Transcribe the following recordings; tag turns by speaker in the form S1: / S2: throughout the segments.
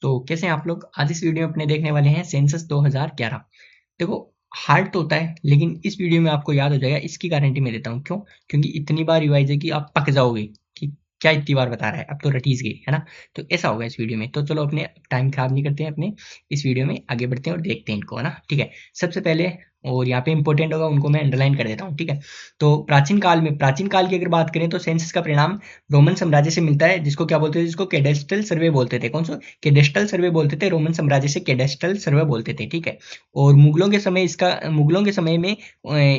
S1: तो कैसे हैं आप लोग? आज इस वीडियो में अपने देखने वाले हैं सेंसस 2011। देखो, हार्ड तो होता है लेकिन इस वीडियो में आपको याद हो जाएगा, इसकी गारंटी मैं देता हूँ। क्यों? क्योंकि इतनी बार रिवाइज है कि आप पक जाओगे कि क्या इतनी बार बता रहा है, अब तो रटीस गई है ना। तो ऐसा होगा इस वीडियो में। तो चलो अपने टाइम खराब नहीं करते हैं, अपने इस वीडियो में आगे बढ़ते हैं और देखते हैं इनको, है ना। ठीक है, सबसे पहले और यहाँ पे इंपॉर्टेंट होगा उनको मैं अंडरलाइन कर देता हूँ। ठीक है, तो प्राचीन काल की अगर बात करें तो सेंसस का परिणाम रोमन साम्राज्य से मिलता है, जिसको क्या बोलते थे, जिसको कैडेस्ट्रल सर्वे बोलते थे। कौन सा? कैडेस्ट्रल सर्वे बोलते थे, रोमन साम्राज्य से कैडेस्ट्रल सर्वे बोलते थे। ठीक है, और मुगलों के समय में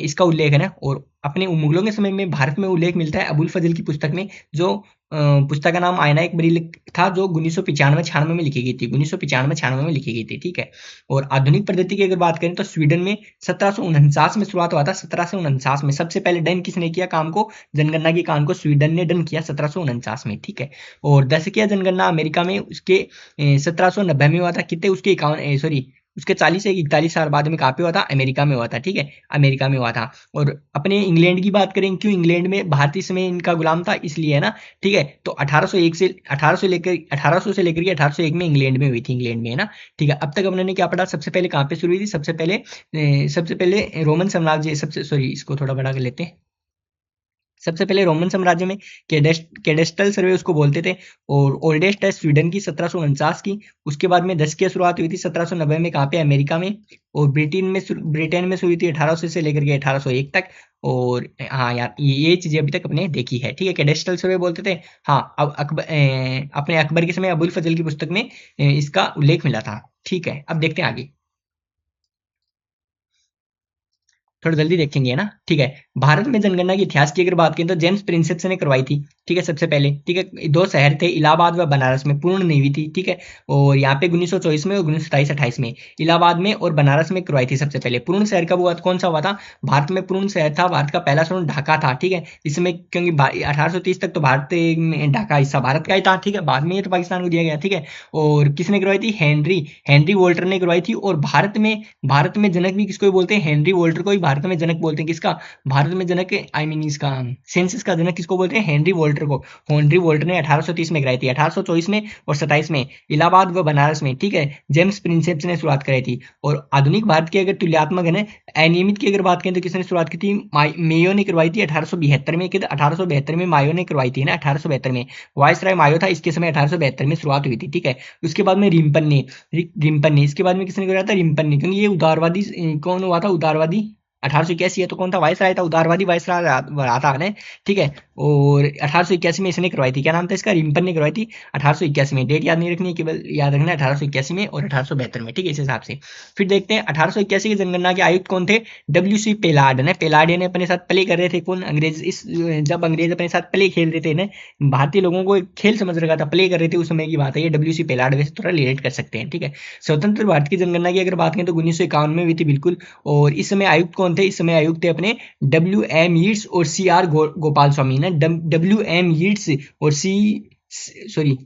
S1: इसका उल्लेख है ना। और अपने मुगलों के समय में भारत में उल्लेख मिलता है अबुल फजल की पुस्तक में, जो पुस्तक का नाम आयना एक बरील था, जो 1995-96 में लिखी गई थी। 1995-96 में लिखी गई थी। ठीक है, और आधुनिक पद्धति की अगर बात करें तो स्वीडन में 1749 में शुरुआत हुआ था। 1749 में सबसे पहले डन किसने किया काम को? जनगणना के काम को स्वीडन ने डन किया 1749 में। ठीक है, और दशकीय जनगणना अमेरिका में उसके 1790 में हुआ था। कितने उसके 51 सॉरी उसके 40 से 41 साल बाद में कहाँ पे हुआ था? अमेरिका में हुआ था। ठीक है, अमेरिका में हुआ था। और अपने इंग्लैंड की बात करें, क्यों इंग्लैंड में भारत इस समय इनका गुलाम था, इसलिए, है ना। ठीक है, तो 1800 से लेकर के 1801 में इंग्लैंड में हुई थी, इंग्लैंड में, है ना। ठीक है, अब तक हमने क्या पढ़ा? सबसे पहले कहाँ पे शुरू हुई थी? सबसे पहले रोमन साम्राज्य, सबसे सॉरी इसको थोड़ा बड़ा कर लेते हैं। सबसे पहले रोमन साम्राज्य में कैडेस्ट्रल सर्वे उसको बोलते थे। और ओल्डेस्ट है स्वीडन की 1749 की। उसके बाद में 10 की शुरुआत हुई थी 1790 में, कहाँ पे? अमेरिका में। और ब्रिटेन में शुरू हुई थी 1800 से लेकर के 1801 तक। और हाँ यार, ये चीजें अभी तक अपने देखी है। ठीक है, कैडेस्ट्रल सर्वे बोलते थे। हाँ, अब अपने अकबर के समय अबुल फजल की पुस्तक में इसका उल्लेख मिला था। ठीक है, अब देखते हैं आगे। थोड़ा जल्दी देखेंगे, है ना। ठीक है, भारत में जनगणना के इतिहास की अगर बात करें तो जेम्स प्रिंसेप्स ने करवाई थी। ठीक है, सबसे पहले। ठीक है, दो शहर थे, इलाहाबाद व बनारस में, पूर्ण नहीं हुई थी। ठीक है, और यहाँ पे 1924 में और 1927-28 में इलाहाबाद में और बनारस में करवाई थी सबसे पहले। पूर्ण शहर कब हुआ? कौन सा हुआ था? भारत में पूर्ण शहर था, भारत का पहला शहर ढाका था। ठीक है, इसमें क्योंकि 1830 तक तो भारत में ढाका हिस्सा भारत का ही था। ठीक है, बाद में ये तो पाकिस्तान को दिया गया। ठीक है, और किसने करवाई थी? हेनरी हेनरी वोल्टर ने करवाई थी। और भारत में जनक भी किसको बोलते हैं? हेनरी वोल्टर को ही भारत में जनक बोलते हैं। किसका? भारत में जनक, आई मीन इसका सेंसस का जनक किसको बोलते हैं? हेनरी वोल्टर को। हेनरी वोल्टर ने 1830 में कराई थी, 1824 में और 27 में इलाहाबाद व बनारस में। ठीक है, जेम्स प्रिंसेप्स ने शुरुआत कराई थी। और आधुनिक भारत की अगर तुल्यतात्मक है ना, अनियमित की अगर बात करें तो किसने शुरुआत की थी? मेयो ने करवाई थी 1872 में। 1872 में मायो ने करवाई थी ना, 1872 में। वायसराय मायो था इसके समय, 1872 में शुरुआत हुई थी। ठीक है, उसके बाद में रिम्पन ने इसके बाद में किसने कराया था? रिम्पन ने, क्योंकि ये उदारवादी कौन हुआ था? उदारवादी 1881 है तो कौन था? वायसराय था, उदारवादी वायसराय रहा था ने। ठीक है, और 1881 में इसने करवाई थी। क्या नाम था इसका? रिम्पन ने करवाई थी 1881 में। डेट याद नहीं रखनी है, केवल याद रखना है 1881 में और 1872 में। ठीक है, इस हिसाब से फिर देखते हैं 1881 की जनगणना के आयुक्त कौन थे? डब्ल्यू सी पेलार्ड ने। पेलार्ड ने अपने साथ प्ले कर रहे थे। कौन? अंग्रेज। जब अंग्रेज अपने साथ प्ले खेल रहे थे ना, भारतीय लोगों को एक खेल समझ रखा था, प्ले कर रहे थे, उस समय की बात है ये। डब्ल्यू सी पेलार्ड वैसे थोड़ा रिलेट कर सकते हैं। ठीक है, स्वतंत्र भारत की जनगणना की अगर बात करें तो 1951 में हुई थी, बिल्कुल। और इस समय आयुक्त कौन थे? इस समय आयुक्त थे अपने डब्ल्यू एम यीट्स और सी आर गोपाल स्वामी ने। डब्ल्यू एम यीट्स और sorry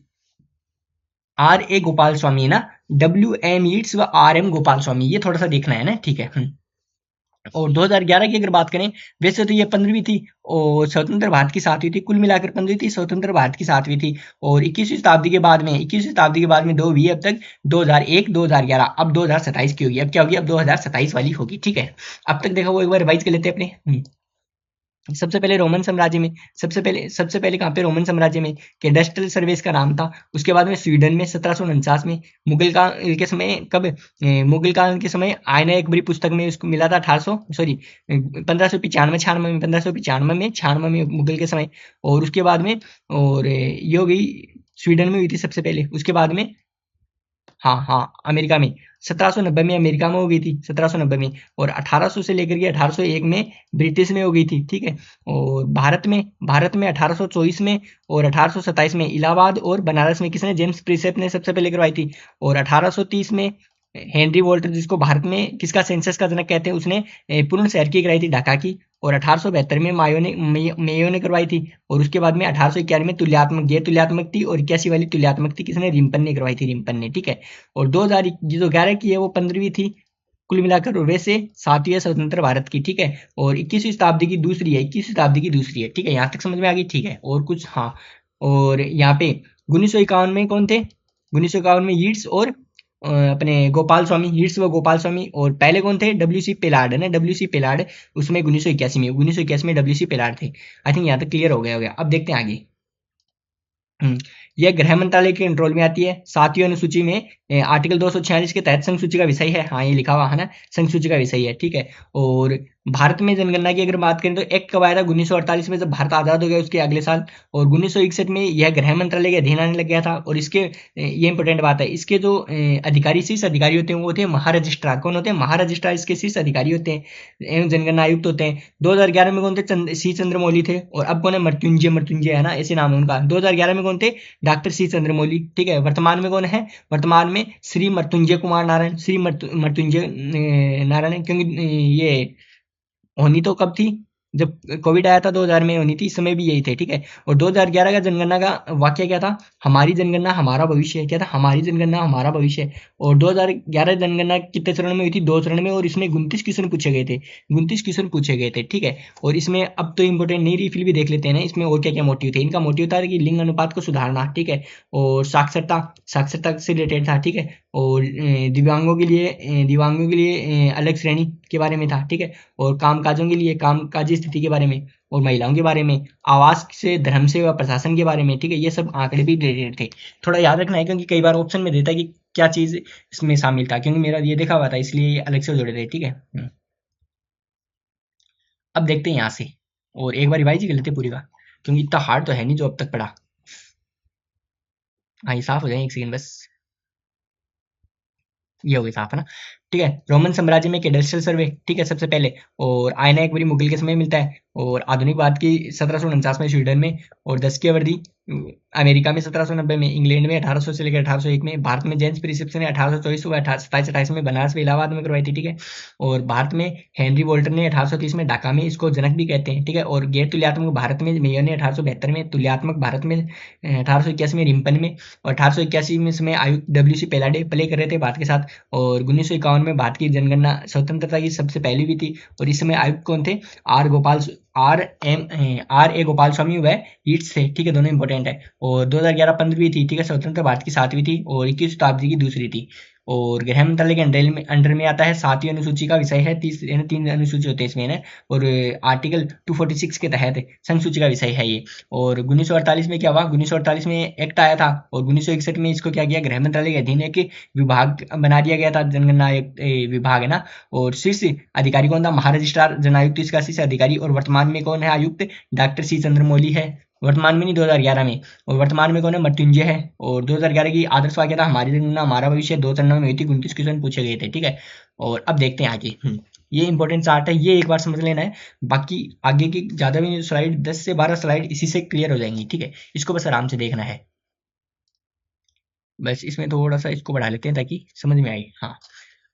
S1: R A Gopal Swami है ना। डब्ल्यू एम यीट्स व आर एम गोपाल स्वामी, ये थोड़ा सा देखना है ना। ठीक है। और 2011 की अगर बात करें, वैसे तो ये 15वीं थी और स्वतंत्र भारत की 7वीं थी, कुल मिलाकर 15वीं थी, स्वतंत्र भारत की 7वीं थी। और 21वीं शताब्दी के बाद में दो हुई है अब तक, 2001, 2011, अब 2027 की होगी। अब क्या होगी? अब 2027 वाली होगी। ठीक है, अब तक देखा वो एक बार रिवाइज कर लेते हैं अपने। सबसे पहले रोमन साम्राज्य में, सबसे पहले कहाँ पे? रोमन साम्राज्य में कैडेस्ट्रल सर्विस का नाम था। उसके बाद में स्वीडन में 1749 में। मुगल काल के समय कब? मुगल काल के समय आयना एक बड़ी पुस्तक में उसको मिला था 1800 सॉरी 1595 में, 1595 में मुगल के समय। और उसके बाद में और ये हो गई, स्वीडन में हुई थी सबसे पहले। उसके बाद में हाँ हाँ, अमेरिका में 1790 में, अमेरिका में हो गई थी 1790 में। और 1800 से लेकर के 1801 में ब्रिटिश में हो गई थी। ठीक है, और भारत में 1824 में और 1827 में इलाहाबाद और बनारस में किसने? जेम्स प्रिंसेप ने सबसे पहले करवाई थी। और 1830 में हेनरी वोल्टर, जिसको भारत में किसका सेंसस का जनक कहते हैं, उसने पूर्ण शहर की कराई थी, ढाका की। और 1872 में मेयो ने करवाई थी। और उसके बाद में 1891 में तुल्यात्मक, ये तुल्यात्मक थी। और 81 वाली तुल्यात्मक थी, किसने? रिम्पन ने करवाई थी, रिम्पन ने। ठीक है, और 2011 की है वो 15वीं थी कुल मिलाकर। और वैसे 7वीं है स्वतंत्र भारत की। ठीक है, और 21वीं शताब्दी की दूसरी है, 21वीं शताब्दी की दूसरी है। ठीक है, यहाँ तक समझ में आ गई। ठीक है, और कुछ, हाँ, और यहाँ पे 1951 में कौन थे? 1951 में यीट्स और अपने गोपाल स्वामी, यीट्स व गोपाल स्वामी। और पहले कौन थे? डब्ल्यू सी पेलार्ड है ना, डब्ल्यू सी पेलार्ड, उसमें 1981 में, 1981 में डब्ल्यू सी पेलार्ड थे। आई थिंक यहाँ तक क्लियर हो गया। अब देखते हैं आगे। यह गृह मंत्रालय के कंट्रोल में आती है। 7वीं अनुसूची में आर्टिकल 246 के तहत संघ सूची का विषय है। हाँ, ये लिखा हुआ है ना, संघ सूची का विषय है, ठीक है। और भारत में जनगणना की अगर बात करें तो एक्ट कब आया था? 1948 में, जब भारत आजाद हो गया उसके अगले साल। और 1961 में यह गृह मंत्रालय के अधीन आने लग गया था। और इसके ये इंपॉर्टेंट बात है, इसके जो अधिकारी, शीर्ष अधिकारी होते हैं वो होते हैं महारजिस्ट्रार। कौन होते हैं? महारजिस्ट्रार इसके शीर्ष अधिकारी होते हैं एवं जनगणना आयुक्त होते हैं। 2011 में कौन थे? सी चंद्रमौली थे। और अब कौन है? मृत्युंजय है ना, ऐसे नाम है उनका। 2011 में कौन थे? डॉक्टर सी चंद्रमौली, ठीक है। वर्तमान में कौन है? वर्तमान में श्री मृत्युंजय कुमार नारायण, श्री मृत्युंजय नारायण है, क्योंकि ये होनी तो कब थी? जब कोविड आया था 2000 में होनी थी, इस समय भी यही थे, ठीक है। और 2011 का जनगणना का वाक्य क्या था? हमारी जनगणना हमारा भविष्य। क्या था? हमारी जनगणना हमारा भविष्य। और 2011 जनगणना कितने चरण में हुई थी? 2 चरण में। और इसमें 29 क्वेश्चन पूछे गए थे, 29 क्वेश्चन पूछे गए थे, ठीक है। और इसमें अब तो इंपॉर्टेंट नहीं, रिफिल भी देख लेते हैं ना इसमें और क्या क्या मोटिव थे। इनका मोटिव था कि लिंग अनुपात को सुधारना, ठीक है। और साक्षरता, साक्षरता से रिलेटेड था, ठीक है। और दिव्यांगों के लिए अलग श्रेणी के बारे में था, ठीक है। और कामकाजों के लिए कामकाजी स्थिति के बारे में, और महिलाओं के बारे में, आवास से, धर्म से व प्रशासन के बारे में, ठीक है। ये सब आंकड़े भी रिलेटेड थे। थोड़ा याद रखना है, क्योंकि कई बार ऑप्शन में देता है कि क्या चीज इसमें शामिल था, क्योंकि मेरा ये देखा हुआ था इसलिए ये अलग से जोड़े थे, ठीक है। अब देखते हैं यहाँ से, और एक बार रिवाइज ही कर लेते हैं पूरी का, क्योंकि इतना हार्ड तो है नहीं जो अब तक पढ़ा। हाँ, ये साफ हो जाए, एक सेकंड बस। ये हो गई साफ, है ना, ठीक है। रोमन साम्राज्य में कैडेस्ट्रियल सर्वे, ठीक है, सबसे पहले। और आयना एक बारी मुगल के समय मिलता है। और आधुनिक भारत की 1749 में स्वीडन में। और 10 की अवधि अमेरिका में 1790 में, इंग्लैंड में 1800 से लेकर 1801 में। भारत में जेम्स प्रिस्क्रिप्शन ने 1824 व 27-28 में बनारस व इलाहाबाद में करवाई थी, ठीक है। और भारत में हेनरी वोल्टर ने 1830 में ढाका में, इसको जनक भी कहते हैं, ठीक है। और गैर तुल्यात्मक भारत में मेयर ने 1872 में, तुल्यात्मक भारत में 1881 में रिम्पन में। और 1881 में इसमें आयुक्त डब्ल्यू सी पेलाडे प्ले कर रहे थे भारत के साथ। और 1951 में भारत की जनगणना स्वतंत्रता की सबसे पहली भी थी। और इस समय आयुक्त कौन थे? आर ए गोपाल स्वामी व ईट्स थे, ठीक है, दोनों इंपॉर्टेंट है। और 2011 15वीं थी, ठीक है, स्वतंत्र भारत की 7वीं थी। और 21वीं शताब्दी की दूसरी थी। और गृह मंत्रालय के अंडर में आता है। 7वीं अनुसूची का विषय है। 3 अनुसूची होते हैं इसमें ना। और आर्टिकल 246 के तहत संघ सूची का विषय है ये। और 1948 में क्या हुआ? 1948 में एक्ट आया था। और 1961 में इसको क्या किया? गृह मंत्रालय के अधीन एक विभाग बना दिया गया था, जनगणना विभाग, है ना। और शीर्ष अधिकारी कौन था? महारजिस्ट्रार, जन आयुक्त इसका शीर्ष अधिकारी। और वर्तमान में कौन है आयुक्त? डॉक्टर सी चंद्रमौली है। वर्तमान में नहीं, 2011 में। और वर्तमान में कौन है? मृत्युंजय है। और 2011 की आदर्श वाक्य था, हमारी जनगणना हमारा भविष्य। 2 चरणों में हुई थी, 29 क्वेश्चन पूछे गए थे, ठीक है। और अब देखते हैं आगे। ये इंपॉर्टेंट चार्ट है, ये एक बार समझ लेना है। बाकी आगे की ज्यादा भी स्लाइड, 10 से 12 स्लाइड इसी से क्लियर हो जाएंगी, ठीक है। इसको बस आराम से देखना है। बस इसमें थोड़ा सा इसको बढ़ा लेते हैं ताकि समझ में आए। हाँ,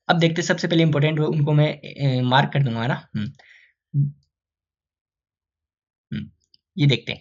S1: अब देखते हैं, सबसे पहले इंपॉर्टेंट उनको मैं मार्क कर दूंगा, है ना। ये देखते हैं।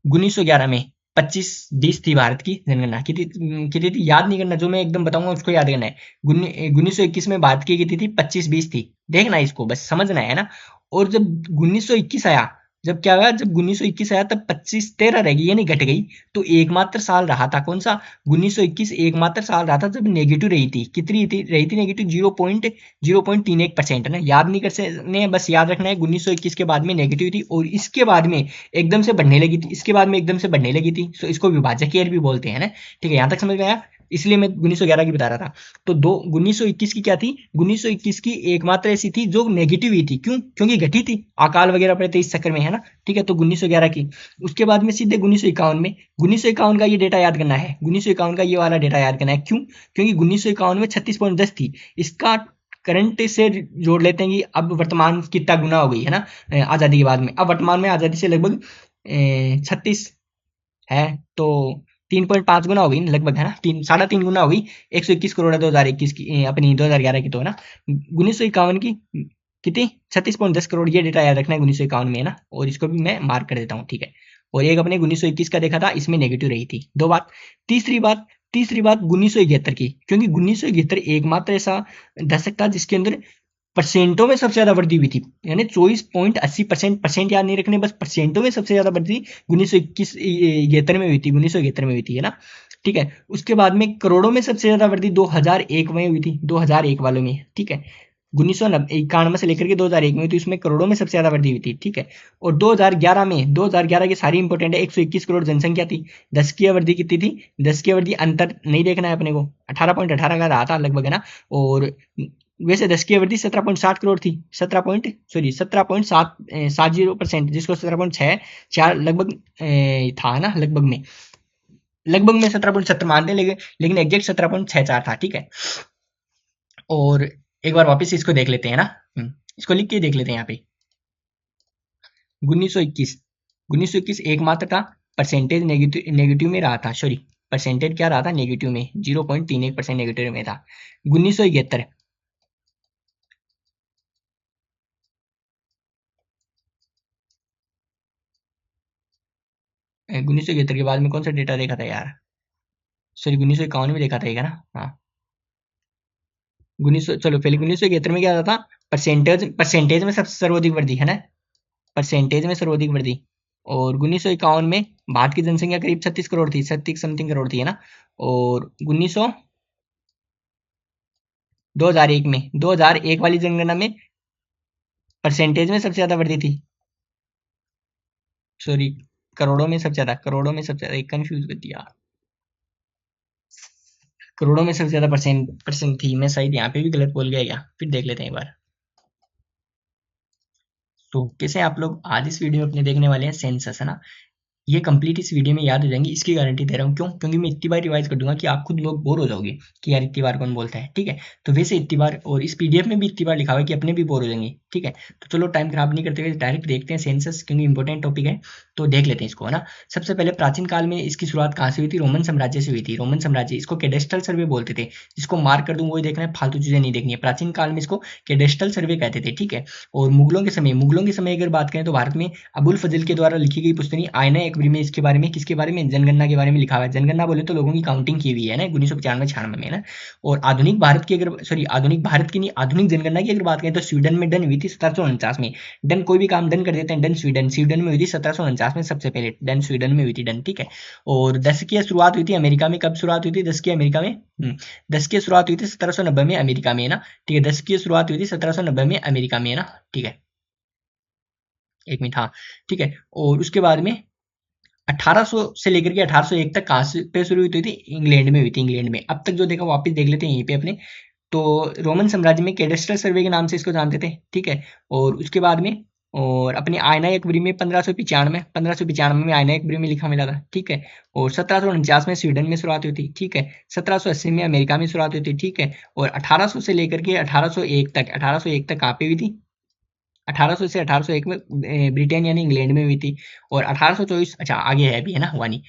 S1: 1911 में 25-20 थी भारत की जनगणना। कितनी थी याद नहीं करना, जो मैं एकदम बताऊंगा उसको याद करना है। 1921 में भारत की कितनी थी? 25-20 थी। देखना इसको बस समझना है ना। और जब 1921 आया, जब क्या हुआ? जब 1921 आया तब 25-13 रह गई, यानी घट गई। तो एकमात्र साल रहा था, कौन सा? 1921 एकमात्र साल रहा था जब नेगेटिव रही थी। कितनी रही थी नेगेटिव? 0.031%, है ना। याद नहीं कर सकते, बस याद रखना है 1921 के बाद में नेगेटिव थी। और इसके बाद में एकदम से बढ़ने लगी थी, इसके बाद में एकदम से बढ़ने लगी थी। सो इसको विभाजक ईयर भी बोलते हैं ना, ठीक है। यहां तक समझ में आया? इसलिए मैं 1911 की बता रहा था। तो 1921 की क्या थी? 1921 की एकमात्र ऐसी थी जो नेगेटिव ही थी। क्यों? क्योंकि घटी थी, अकाल वगैरह पड़े थे इस चक्कर में, है ना, ठीक है। तो 1911 की। उसके बाद में सीधे 1951 में, 1951 का ये डेटा याद करना है। 1951 का ये वाला डेटा याद करना है। क्यों? क्योंकि 1951 में 36.10 थी। इसका करंट से जोड़ लेते हैं कि अब वर्तमान कितना गुना हो गई, है ना, आजादी के बाद में। अब वर्तमान में आजादी से लगभग 36 है, तो 3.5 गुना हो गई ना लगभग, है ना। 3.5 गुना हो गई। 121 करोड़ है 2021 की, अपनी 2011 की, तो है ना। 1951 की कितनी? 36.10 करोड़। ये डेटा याद रखना है 1951 में, है ना। और इसको भी मैं मार्क कर देता हूँ, ठीक है। और एक अपने 1921 का देखा था, इसमें नेगेटिव रही थी। दो बात। तीसरी बात 1971 की, क्योंकि 1971 एकमात्र ऐसा दशक था जिसके अंदर परसेंटों में सबसे ज्यादा वृद्धि हुई थी। यानी 24.80%, परसेंट याद नहीं रखने, बस परसेंटों में सबसे ज्यादा वृद्धि 1971 में हुई थी, 1971 में हुई थी, है ना। ठीक है। उसके बाद में करोड़ों में सबसे ज्यादा वृद्धि 2001 में हुई थी, 2001 वालों में, ठीक है। 1991 से लेकर के 2001 में हुई थी, उसमें करोड़ों में सबसे ज्यादा वृद्धि हुई थी, ठीक है। और 2011 में, 2011 की सारी इंपॉर्टेंट है, 121 करोड़ जनसंख्या थी, 10 की वृद्धि कितनी थी, 10 की वृद्धि अंतर नहीं देखना है अपने को, 18.18 का रहा था लगभग, है ना। और वैसे 10 की वृद्धि 17.7 करोड़ थी, 17.70%, जिसको 17.64 लगभग था ना, लगभग में 17.70 मानते हैं, लेकिन एग्जैक्ट 17.64 था, ठीक है। और एक बार वापस इसको देख लेते हैं ना, इसको लिख के देख लेते हैं यहाँ पे। 1921, 1921 एकमात्र था, परसेंटेज नेगेटिव में रहा था, सॉरी, परसेंटेज क्या रहा था, नेगेटिव में, 0.31% नेगेटिव में था। 1971, 1971 के बाद में कौन सा डेटा देखा था यार, सॉरी 1951 में देखा था, ना, हाँ। 1900, चलो पहले 1971 में क्या था, परसेंटेज में सबसे सर्वाधिक वृद्धि, है ना, परसेंटेज में सर्वाधिक वृद्धि। और 1951 में भारत की जनसंख्या करीब 36 करोड़ थी, 36 समथिंग करोड़ थी, है ना। और 2001 में, 2001 वाली जनगणना में परसेंटेज में सबसे ज्यादा वृद्धि थी, सॉरी, करोड़ों में सबसे ज्यादा, करोड़ों में सबसे ज्यादा, कंफ्यूज कर दिया, करोड़ों में सबसे ज्यादा परसेंट थी, मैं शायद यहाँ पे भी गलत बोल गया क्या, फिर देख लेते हैं एक बार। तो कैसे आप लोग आज इस वीडियो में अपने देखने वाले हैं सेंसस, है ना। ये कंप्लीट इस वीडियो में याद हो जाएंगी, इसकी गारंटी दे रहा हूँ, क्यों, क्योंकि मैं इतनी बार रिवाइज कर दूंगा कि आप खुद लोग बोर हो जाओगे कि यार इतनी बार कौन बोलता है, ठीक है। तो वैसे इतनी बार, और इस पीडीएफ में भी इतनी बार लिखा हुआ है कि अपने भी बोर हो जाएंगे, ठीक है। तो चलो टाइम खराब नहीं करते हुए डायरेक्ट देखते हैं सेंसस, क्योंकि इंपॉर्टेंट टॉपिक है, तो देख लेते हैं इसको, है ना। सबसे पहले प्राचीन काल में इसकी शुरुआत कहाँ से हुई थी, रोमन साम्राज्य से हुई थी, रोमन साम्राज्य, इसको कैडेस्ट्रल सर्वे बोलते थे, जिसको मार्क कर दूं वही देखना है, फालतू चीजें नहीं देखनी है। प्राचीन काल में इसको कैडेस्ट्रल सर्वे कहते थे, ठीक है। और मुगलों के समय अगर बात करें तो भारत में अबुल फजल के द्वारा लिखी गई पुस्तक आयना अकबरी में इसके बारे में, किसके बारे में, जनगणना के बारे में लिखा हुआ है। जनगणना बोले तो लोगों की काउंटिंग की हुई है ना, 1995 में ना। और आधुनिक भारत की अगर, सॉरी आधुनिक भारत की नहीं, आधुनिक जनगणना की अगर बात करें तो स्वीडन में डन हुई थी 1749 में। डन, कोई भी काम डन कर देते हैं, डन स्वीडन, स्वीडन में हुई थी 1749 में, सबसे पहले डन स्वीडन में हुई थी, डन, ठीक है। और 10 की शुरुआत हुई थी अमेरिका में, कब शुरुआत हुई थी 10 की अमेरिका में, 10 की शुरुआत हुई थी 1790 में अमेरिका में, है ना, ठीक है। 10 की शुरुआत हुई थी 1790 में अमेरिका में, है ना, ठीक है। एक मिनट, हाँ, ठीक है। और उसके बाद में 1800 से लेकर के 1801 तक कहाँ से पे शुरू हुई थी, इंग्लैंड में हुई थी, इंग्लैंड में। अब तक जो देखा वापस देख लेते हैं यहीं पे अपने। तो रोमन साम्राज्य में कैडेस्ट्रल सर्वे के नाम से इसको जानते थे, ठीक है। और उसके बाद में, और अपने आयना अकबरी में 1595 में आयना अकबरी में लिखा मिला था, ठीक है। और 1749 में स्वीडन में शुरुआत हुई थी, ठीक है। 1780 में अमेरिका में शुरुआत हुई थी, ठीक है। और 1800 से लेकर के 1801 तक कहाँ पे हुई थी, 1800 से 1801 में ब्रिटेन यानी इंग्लैंड में हुई थी। और 1824, अच्छा आगे है भी, है ना, हुआ नहीं।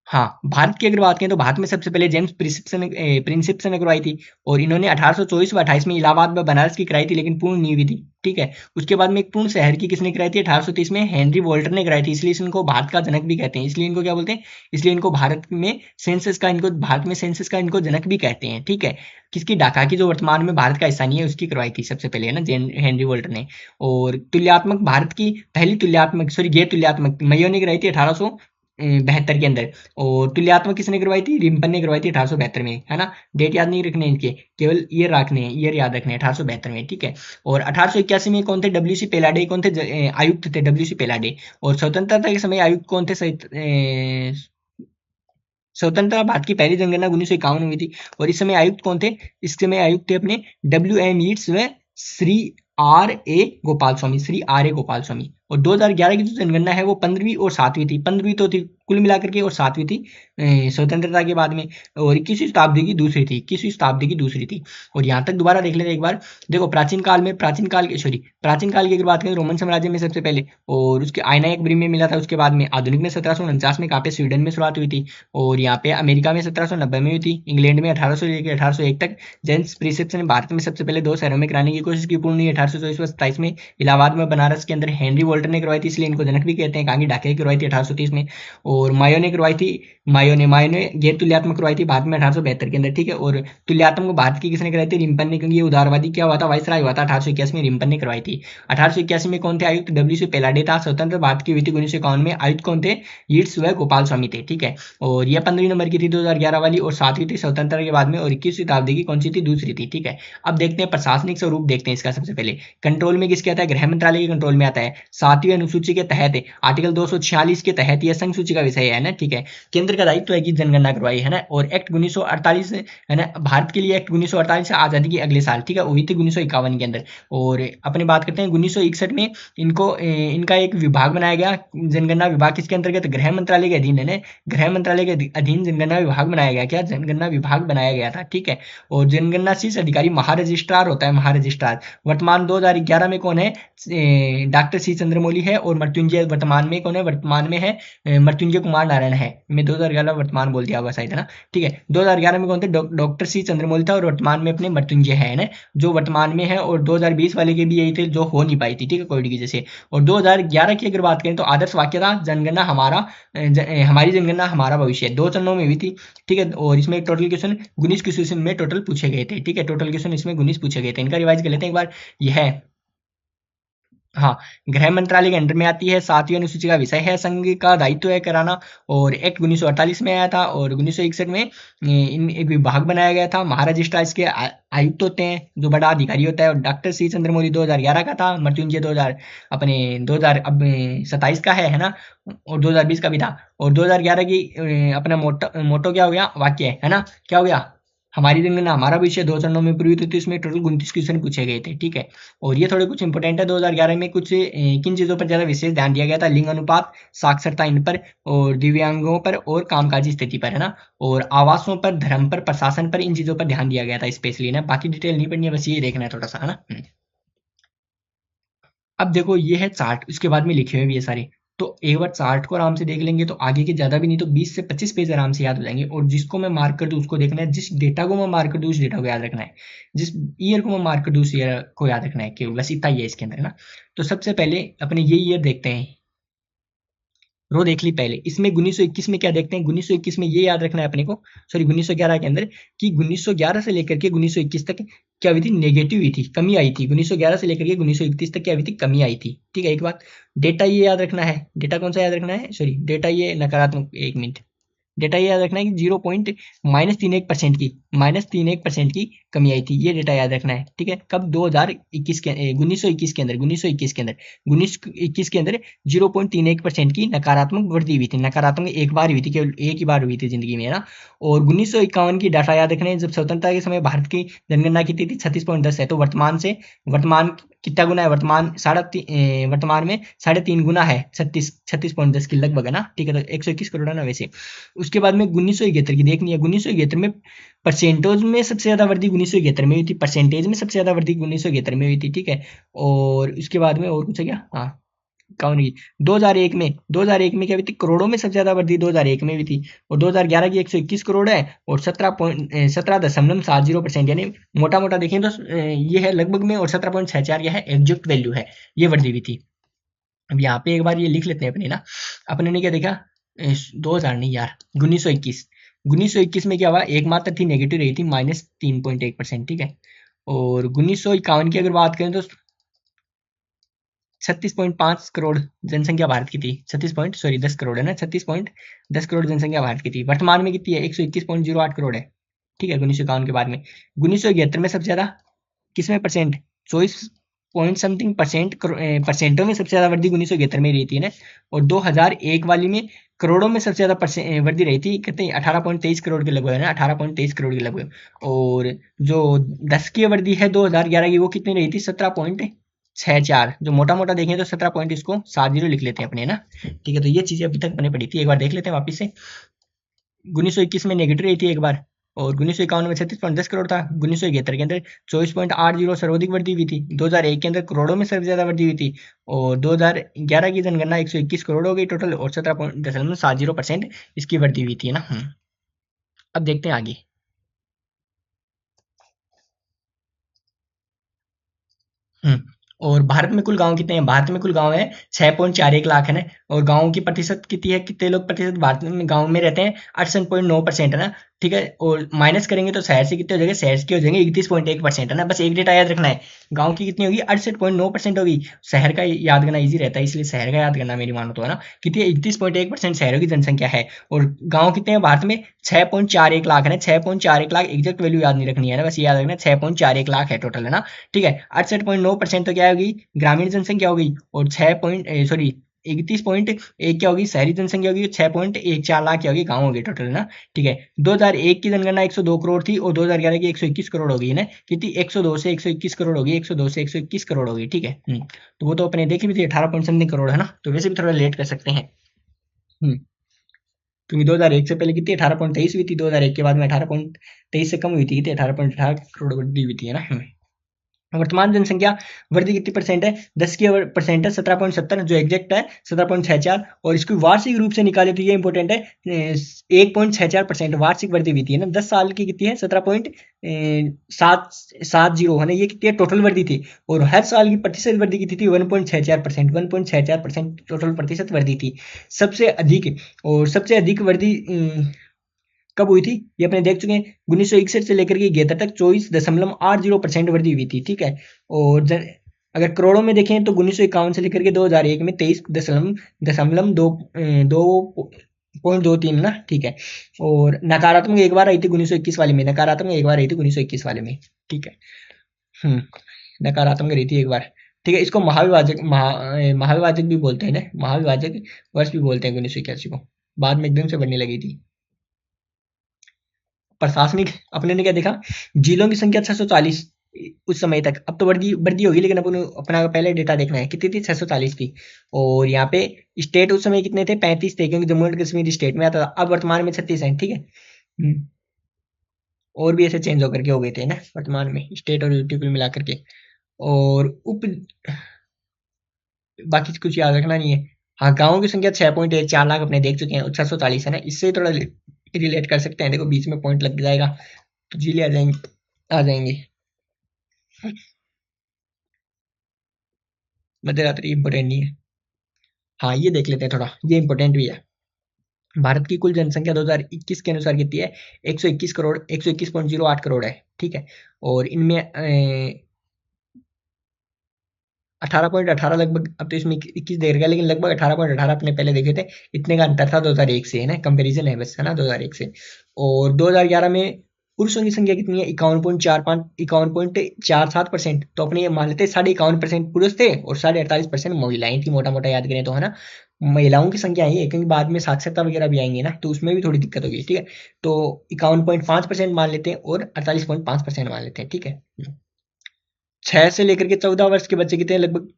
S1: हाँ, भारत की अगर बात करें तो भारत में सबसे पहले जेम्स प्रिंसिप्स ने करवाई थी। और इन्होंने 1824 व 28 में इलाहाबाद व बनारस की कराई थी, लेकिन पूर्ण नहीं हुई थी, ठीक है। उसके बाद में एक पूर्ण शहर की किसने कराई थी, 1830 में हेनरी वोल्टर ने कराई थी, इसलिए इनको भारत का जनक भी कहते हैं। इसलिए इनको क्या बोलते हैं, इसलिए इनको भारत में सेंसस का इनको जनक भी कहते हैं, ठीक है। किसकी, ढाका की, जो वर्तमान में भारत का हिस्सा नहीं है, उसकी करवाई थी सबसे पहले, है ना, हेनरी वोल्टर ने। और तुल्यात्मक, भारत की पहली तुल्यात्मक, सॉरी गैर तुल्यात्मक मयो ने कराई थी 1872 के अंदर। और तुल्यात्मक किसने करवाई थी, रिम्पन ने करवाई थी 1872 में, है ना। डेट याद नहीं रखने इनके, केवल ईयर रखने हैं, ईयर याद रखने हैं, 1872 में, ठीक है। और 1881 में कौन थे, डब्ल्यू सी पेलाडे, कौन थे, आयुक्त थे डब्ल्यू सी पेलाडे। और स्वतंत्रता के समय आयुक्त कौन थे, स्वतंत्रता भारत की पहली जनगणना 1951 में हुई थी। और इस समय आयुक्त कौन थे, इस समय आयुक्त थे अपने डब्ल्यू एम ईट्स व श्री श्री आर ए गोपाल स्वामी। और 2011 की जो जनगणना है वो 15वीं और 7वीं थी, 15वीं तो थी कुल मिलाकर के, और 7वीं थी स्वतंत्रता के बाद में। और 21वीं शताब्दी की दूसरी थी, 21वीं शताब्दी की दूसरी थी। और यहाँ तक दोबारा देख लेते एक बार। देखो प्राचीन काल की अगर बात करें रोमन साम्राज्य में सबसे पहले, और उसके आयना एक में मिला था। उसके बाद में आधुनिक में 1749 में, कहाँ पे, स्वीडन में शुरुआत हुई थी। और यहाँ पे अमेरिका में 1790 में हुई थी, इंग्लैंड में 1800 से लेकर 1801 तक। जेम्स प्रिंसेप्स ने भारत में सबसे पहले 2 शहरों में कराने की कोशिश की, पूर्ण हुई 1824 व 27 में इलाहाबाद में बनारस के अंदर हेनरी बोल्टर ने करवाई थी, इसलिए इनको जनक भी कहते हैं। कहाँ की ढाके की करवाई थी 1830 में। और मायो ने करवाई थी, मायो ने गैर तुल्यात्मक करवाई थी भारत में 1872 के अंदर, ठीक है। और तुल्यात्मक भारत की किसने कराई थी? रिम्पन ने, क्योंकि ये उदारवादी क्या हुआ था, वाइसराय हुआ था 1881 में, रिम्पन ने करवाई थी। 1881 में कौन थे आयुक्त? डब्ल्यू सी पेलाडे था। स्वतंत्र भारत की हुई थी 1951 में। आयुक्त कौन थे? यीट्स व गोपाल स्वामी थे, ठीक है। और ये 15वीं नंबर की थी 2011 वाली, और 7वीं थी स्वतंत्रता के बाद में, और 21वीं शताब्दी की कौन सी थी? दूसरी थी, ठीक है। अब देखते हैं प्रशासनिक स्वरूप, देखते हैं इसका सबसे पहले। कंट्रोल में किसके आता है? गृह मंत्रालय के कंट्रोल में आता है। 7वीं अनुसूची के तहत, आर्टिकल 246 के तहत यह संघ सूची का विषय है ना, ठीक है। केंद्र का दायित्व है कि जनगणना करवाई है ना। और एक्ट 1948 है ना, भारत के लिए एक्ट 1948 आजादी के अगले साल, ठीक है, हुई थी 1951 के अंदर। और अपने बात करते हैं 1961 में इनको इनका एक विभाग बनाया गया, जनगणना विभाग। किसके अंतर्गत? गृह मंत्रालय के अधीन है ना, गृह मंत्रालय के अधीन जनगणना विभाग बनाया गया। क्या? जनगणना विभाग बनाया गया था, ठीक है। और जनगणना शीर्ष अधिकारी महारजिस्ट्रार होता है, महारजिस्ट्रार। वर्तमान 2011 में कौन है? डॉक्टर सी चंद्रमौली है। और मृत्युंजय वर्तमान में कौन है? वर्तमान में है मृत्युंजय कुमार नारायण है। मैं 2011 वर्तमान बोल दिया होगा शायद, है ना, ठीक है। 2011 में कौन थे? डॉक्टर सी चंद्रमौली था। और वर्तमान में अपने मृत्युंजय है ना, जो वर्तमान में है। और 2020 वाले के भी यही थे, जो हो नहीं पाई थी, ठीक है, कोविड की वजह से। और 2011 की अगर बात करें तो आदर्श वाक्य था, जनगणना हमारा हमारी जनगणना हमारा भविष्य। 2 चरणों में हुई थी, ठीक है। और इसमें टोटल क्वेश्चन 19 क्वेश्चन में टोटल पूछे गए थे, ठीक है। टोटल क्वेश्चन इसमें 19 पूछे गए थे। इनका रिवाइज कर लेते हैं एक बार। यह है, हाँ, गृह मंत्रालय के अंडर में आती है। 7वीं अनुसूची का विषय है, संघ का दायित्व है कराना। और एक्ट 1948 में आया था। और 1961 में इन एक विभाग बनाया गया था। महारजिस्ट्रार इसके आयुक्त होते हैं, जो बड़ा अधिकारी होता है। और डॉक्टर सी चंद्रमौली 2011 का था। मृत्युंजय 2000 अपने 2000 अब 27 का है ना। और 2020 का भी था। और 2011 की अपना मोटो मोटो क्या हो गया? वाक्य, है ना, क्या हो गया? हमारी जनगणना हमारा विषय। 2 चरणों में पूरी हुई थी, तो इसमें टोटल 29 क्वेश्चन पूछे गए थे, ठीक है। और ये थोड़े कुछ इंपॉर्टेंट है। 2011 में कुछ किन चीज़ों पर ज़्यादा विशेष ध्यान दिया गया था? लिंग अनुपात, साक्षरता इन पर, और दिव्यांगों पर, और कामकाजी स्थिति पर, है ना। और आवासों पर, धर्म पर, प्रशासन पर, इन चीज़ों पर ध्यान दिया गया था स्पेशली ना। बाकी डिटेल नहीं पढ़नी है, बस ये देखना है थोड़ा सा, है ना। अब देखो ये है चार्ट, उसके बाद में लिखे हुए भी ये सारे। तो एक बार चार्ट को आराम से देख लेंगे तो आगे के ज़्यादा भी नहीं तो 20 से 25 पेज आराम से याद हो जाएंगे। और जिसको मैं मार्क कर दूँ उसको देखना है, जिस डेटा को मैं मार्क कर दूँ उस डेटा को याद रखना है, जिस ईयर को मैं मार्क कर दूँ उस ईयर को याद रखना है, केवल बस इतना ही है इसके अंदर, है ना। तो सबसे पहले अपने ये ईयर देखते हैं। रो देख ली पहले। इसमें 1921 में क्या देखते हैं? 1921 में ये याद रखना है अपने को, सॉरी 1911 के अंदर, कि 1911 से लेकर के 1921 तक क्या हुई थी? नेगेटिव हुई थी, कमी आई थी। 1911 से लेकर के 1931 तक क्या हुई थी? कमी आई थी, ठीक है। एक बात, डेटा ये याद रखना है। डेटा कौन सा याद रखना है? सॉरी, डेटा ये नकारात्मक, 1 मिनट। डेटा ये याद रखना है कि 0.-31% की कमी आई थी। ये डेटा याद रखना है, ठीक है। कब? 2021 के 1921 के अंदर, 1921 के अंदर, 1921 के अंदर 0.31% की नकारात्मक वृद्धि हुई थी। नकारात्मक एक बार हुई थी, केवल एक ही बार हुई थी जिंदगी में, है ना। और 1951 की डाटा याद रखना है। जब स्वतंत्रता के समय भारत की जनगणना की थी 36.10 है, तो वर्तमान कितना गुना है? वर्तमान में 3.5 गुना है। 36.10 की लगभग, है ना, ठीक है। तो 121 करोड़ है ना वैसे। उसके बाद में 1971 की देखनी है। 1971 में परसेंटेज में सबसे ज्यादा वृद्धि 1971 में हुई थी। परसेंटेज में सबसे ज्यादा वृद्धि 1971 में हुई थी, ठीक है। और उसके बाद में और कुछ है क्या? हाँ, कौन की? 2001 में क्या हुई थी? करोड़ों में सबसे ज्यादा वृद्धि 2001 में हुई थी। और 2011 की 121 करोड़ है। और 17.70%, यानी मोटा मोटा देखें तो ये है लगभग में। और 17.64 यह है एग्जैक्ट वैल्यू है, ये वृद्धि हुई थी। अब यहाँ पे एक बार ये लिख लेते हैं अपने ना। अपने ने क्या देखा? 2000 नहीं यार, 1921। 1921 में क्या हुआ? एकमात्र थी नेगेटिव रही थी, -3.1%, ठीक है। और 1951 की अगर बात करें तो 36.5 करोड़ जनसंख्या भारत की थी। 36 पॉइंट सॉरी 10 करोड़ है ना, 36.10 करोड़ जनसंख्या भारत की थी। वर्तमान में कितनी है? 121.08 करोड़ है, ठीक है। 1951 के बाद में 1971 में सबसे ज्यादा किसमें परसेंट? 24 समथिंग परसेंट, परसेंटों में सबसे ज्यादा वृद्धि 1971 में रही थी ना। और 2001 वाली में करोड़ों में सबसे ज्यादा वृद्धि रही थी, कितने? 18.23 करोड़ के लगभग, है ना, 18.23 करोड़ के लगभग। और जो 10 की वृद्धि है 2011 की, वो कितनी रही थी? 17.64। जो मोटा मोटा देखें तो 17 पॉइंट, इसको 70 लिख लेते हैं अपने ना, ठीक है। तो ये चीजें अभी तक मैंने पढ़ी थी, एक बार देख लेते हैं वापिस से। 1921 में नेगेटिव रही थी एक बार। और 1951 में 36.10 करोड़ था। 1971 के अंदर 24.80 सर्वाधिक वृद्धि हुई थी। 2001 के अंदर करोड़ों में सबसे ज्यादा वृद्धि हुई थी। और 2011 की जनगणना 121 करोड़ हो गई टोटल। और 17.70% इसकी वृद्धि हुई थी ना। अब देखते हैं आगे। हम्म और भारत में कुल गांव कितने हैं? भारत में कुल गांव है 6.41 लाख है ना। और गांव की प्रतिशत कितनी है, कितने लोग प्रतिशत भारत में गांव में रहते हैं? 68.9% है ना। ठीक है, और माइनस करेंगे तो शहर से कितने हो जाएंगे? शहर के हो जाएंगे 31.1% है ना। बस एक डेटा याद रखना है, गांव की कितनी होगी? 68.9% होगी। शहर का याद करना ईजी रहता है, इसलिए शहर का याद करना मेरी मानो तो है ना। कितनी? 31.1% शहरों की जनसंख्या है। और गांव कितने हैं भारत में? 6.41 लाख है ना। 6.41 लाख, एग्जैक्ट वैल्यू याद नहीं रखनी है ना, बस याद रखना है 6.41 लाख है टोटल है ना। ठीक है, 68.9% तो क्या होगी? ग्रामीण जनसंख्या होगी। और 31.1 क्या होगी? शहरी जनसंख्या होगी। 6.14 लाख क्या होगी? गाँव होगी टोटल है ना। ठीक है, 2001 की जनगणना 102 करोड़ थी और 2011 की 121 करोड़ होगी ना। कितनी? 102 से 121 करोड़ होगी, 102 से 121 करोड़ होगी। ठीक है। तो वो तो अपने देखी भी थी, 18 पॉइंट समथिंग करोड़ है ना, तो वैसे भी थोड़ा लेट कर सकते हैं। हम्म, क्योंकि 2001 से पहले कितनी? 18.23 हुई थी, 2001 के बाद में 18.23 से कम हुई थी, कितनी? 18.18 करोड़ हुई थी है ना। वर्तमान जनसंख्या वृद्धि कितनी परसेंट है? 10 की परसेंट है, 17.70 जो एग्जैक्ट है, 17.64। और इसको वार्षिक रूप से निकाले तो ये इंपॉर्टेंट है, 1.64% वार्षिक वृद्धि हुई थी है ना। 10 साल की कितनी है? 17.770 है ना। ये कितनी है? टोटल वृद्धि थी। और हर साल की प्रतिशत वृद्धि कितनी थी? 1.64%, 1.64% टोटल प्रतिशत वृद्धि थी। सबसे अधिक, और सबसे अधिक वृद्धि कब हुई थी? ये अपने देख चुके हैं, 1961 से लेकर के 71 तक 24.80% वृद्धि हुई थी। ठीक है। और अगर करोड़ों में देखें तो 1951 से लेकर के 2001 में 23.23 ना। ठीक है। और नकारात्मक एक बार आई थी 1921 वाले में, नकारात्मक एक बार आई थी 1921 वाले में। ठीक है। हम्म, नकारात्मक रही थी एक बार। ठीक है, इसको महाविभाजक भी बोलते हैं ना, महाविभाजक वर्ष भी बोलते हैं 1981 को। बाद में एकदम से बढ़ने लगी थी। प्रशासनिक अपने ने क्या देखा? जिलों की संख्या 640 उस समय तक। अब तो वृद्धि वृद्धि होगी, लेकिन अपन अपना पहले डेटा देखना है, कितनी थी? 640 थी। और यहाँ पे स्टेट उस समय कितने थे? 35 थे, क्योंकि जम्मू एंड कश्मीर स्टेट में आता था। अब वर्तमान में 36 है। ठीक है। और भी ऐसे चेंज होकर के हो गए थे ना वर्तमान में, स्टेट और यूटी कुल मिलाकर के। और उप बाकी कुछ याद रखना नहीं है। हाँ, गाँवों की संख्या 6.14 लाख अपने देख चुके हैं, और 640 है ना। इससे थोड़ा रिलेट कर सकते हैं, देखो बीच में पॉइंट लग जाएगा तो जिले आ जाएंगे, आ जाएंगे। मध्यरात्रि इंपोर्टेंट नहीं है। हाँ, ये देख लेते हैं थोड़ा, ये इंपोर्टेंट भी है। भारत की कुल जनसंख्या 2021 के अनुसार कितनी है? 121 करोड़, 121.08 करोड़ है। ठीक है। और इनमें 18.18 लगभग, अब तो इसमें 21 दे रखा है, लेकिन लगभग 18.18 अपने पहले देखे थे। इतने का अंतर था 2001 से है ना, कंपैरिजन है बस है ना 2001 से। और 2011 में पुरुषों की संख्या कितनी है? 51.45, 51.47%। तो अपने ये मान लेते हैं 51.5% पुरुष थे और 48.5% महिलाएं थी, मोटा मोटा याद करें तो है ना। महिलाओं की संख्या ही है, क्योंकि बाद में साक्षरता वगैरह भी आएंगे ना, तो उसमें भी थोड़ी दिक्कत होगी। ठीक है। तो 51.5% मान लेते हैं और 48.5% मान लेते हैं। ठीक है। 6 से लेकर के 14 वर्ष के बच्चे कितने हैं? लगभग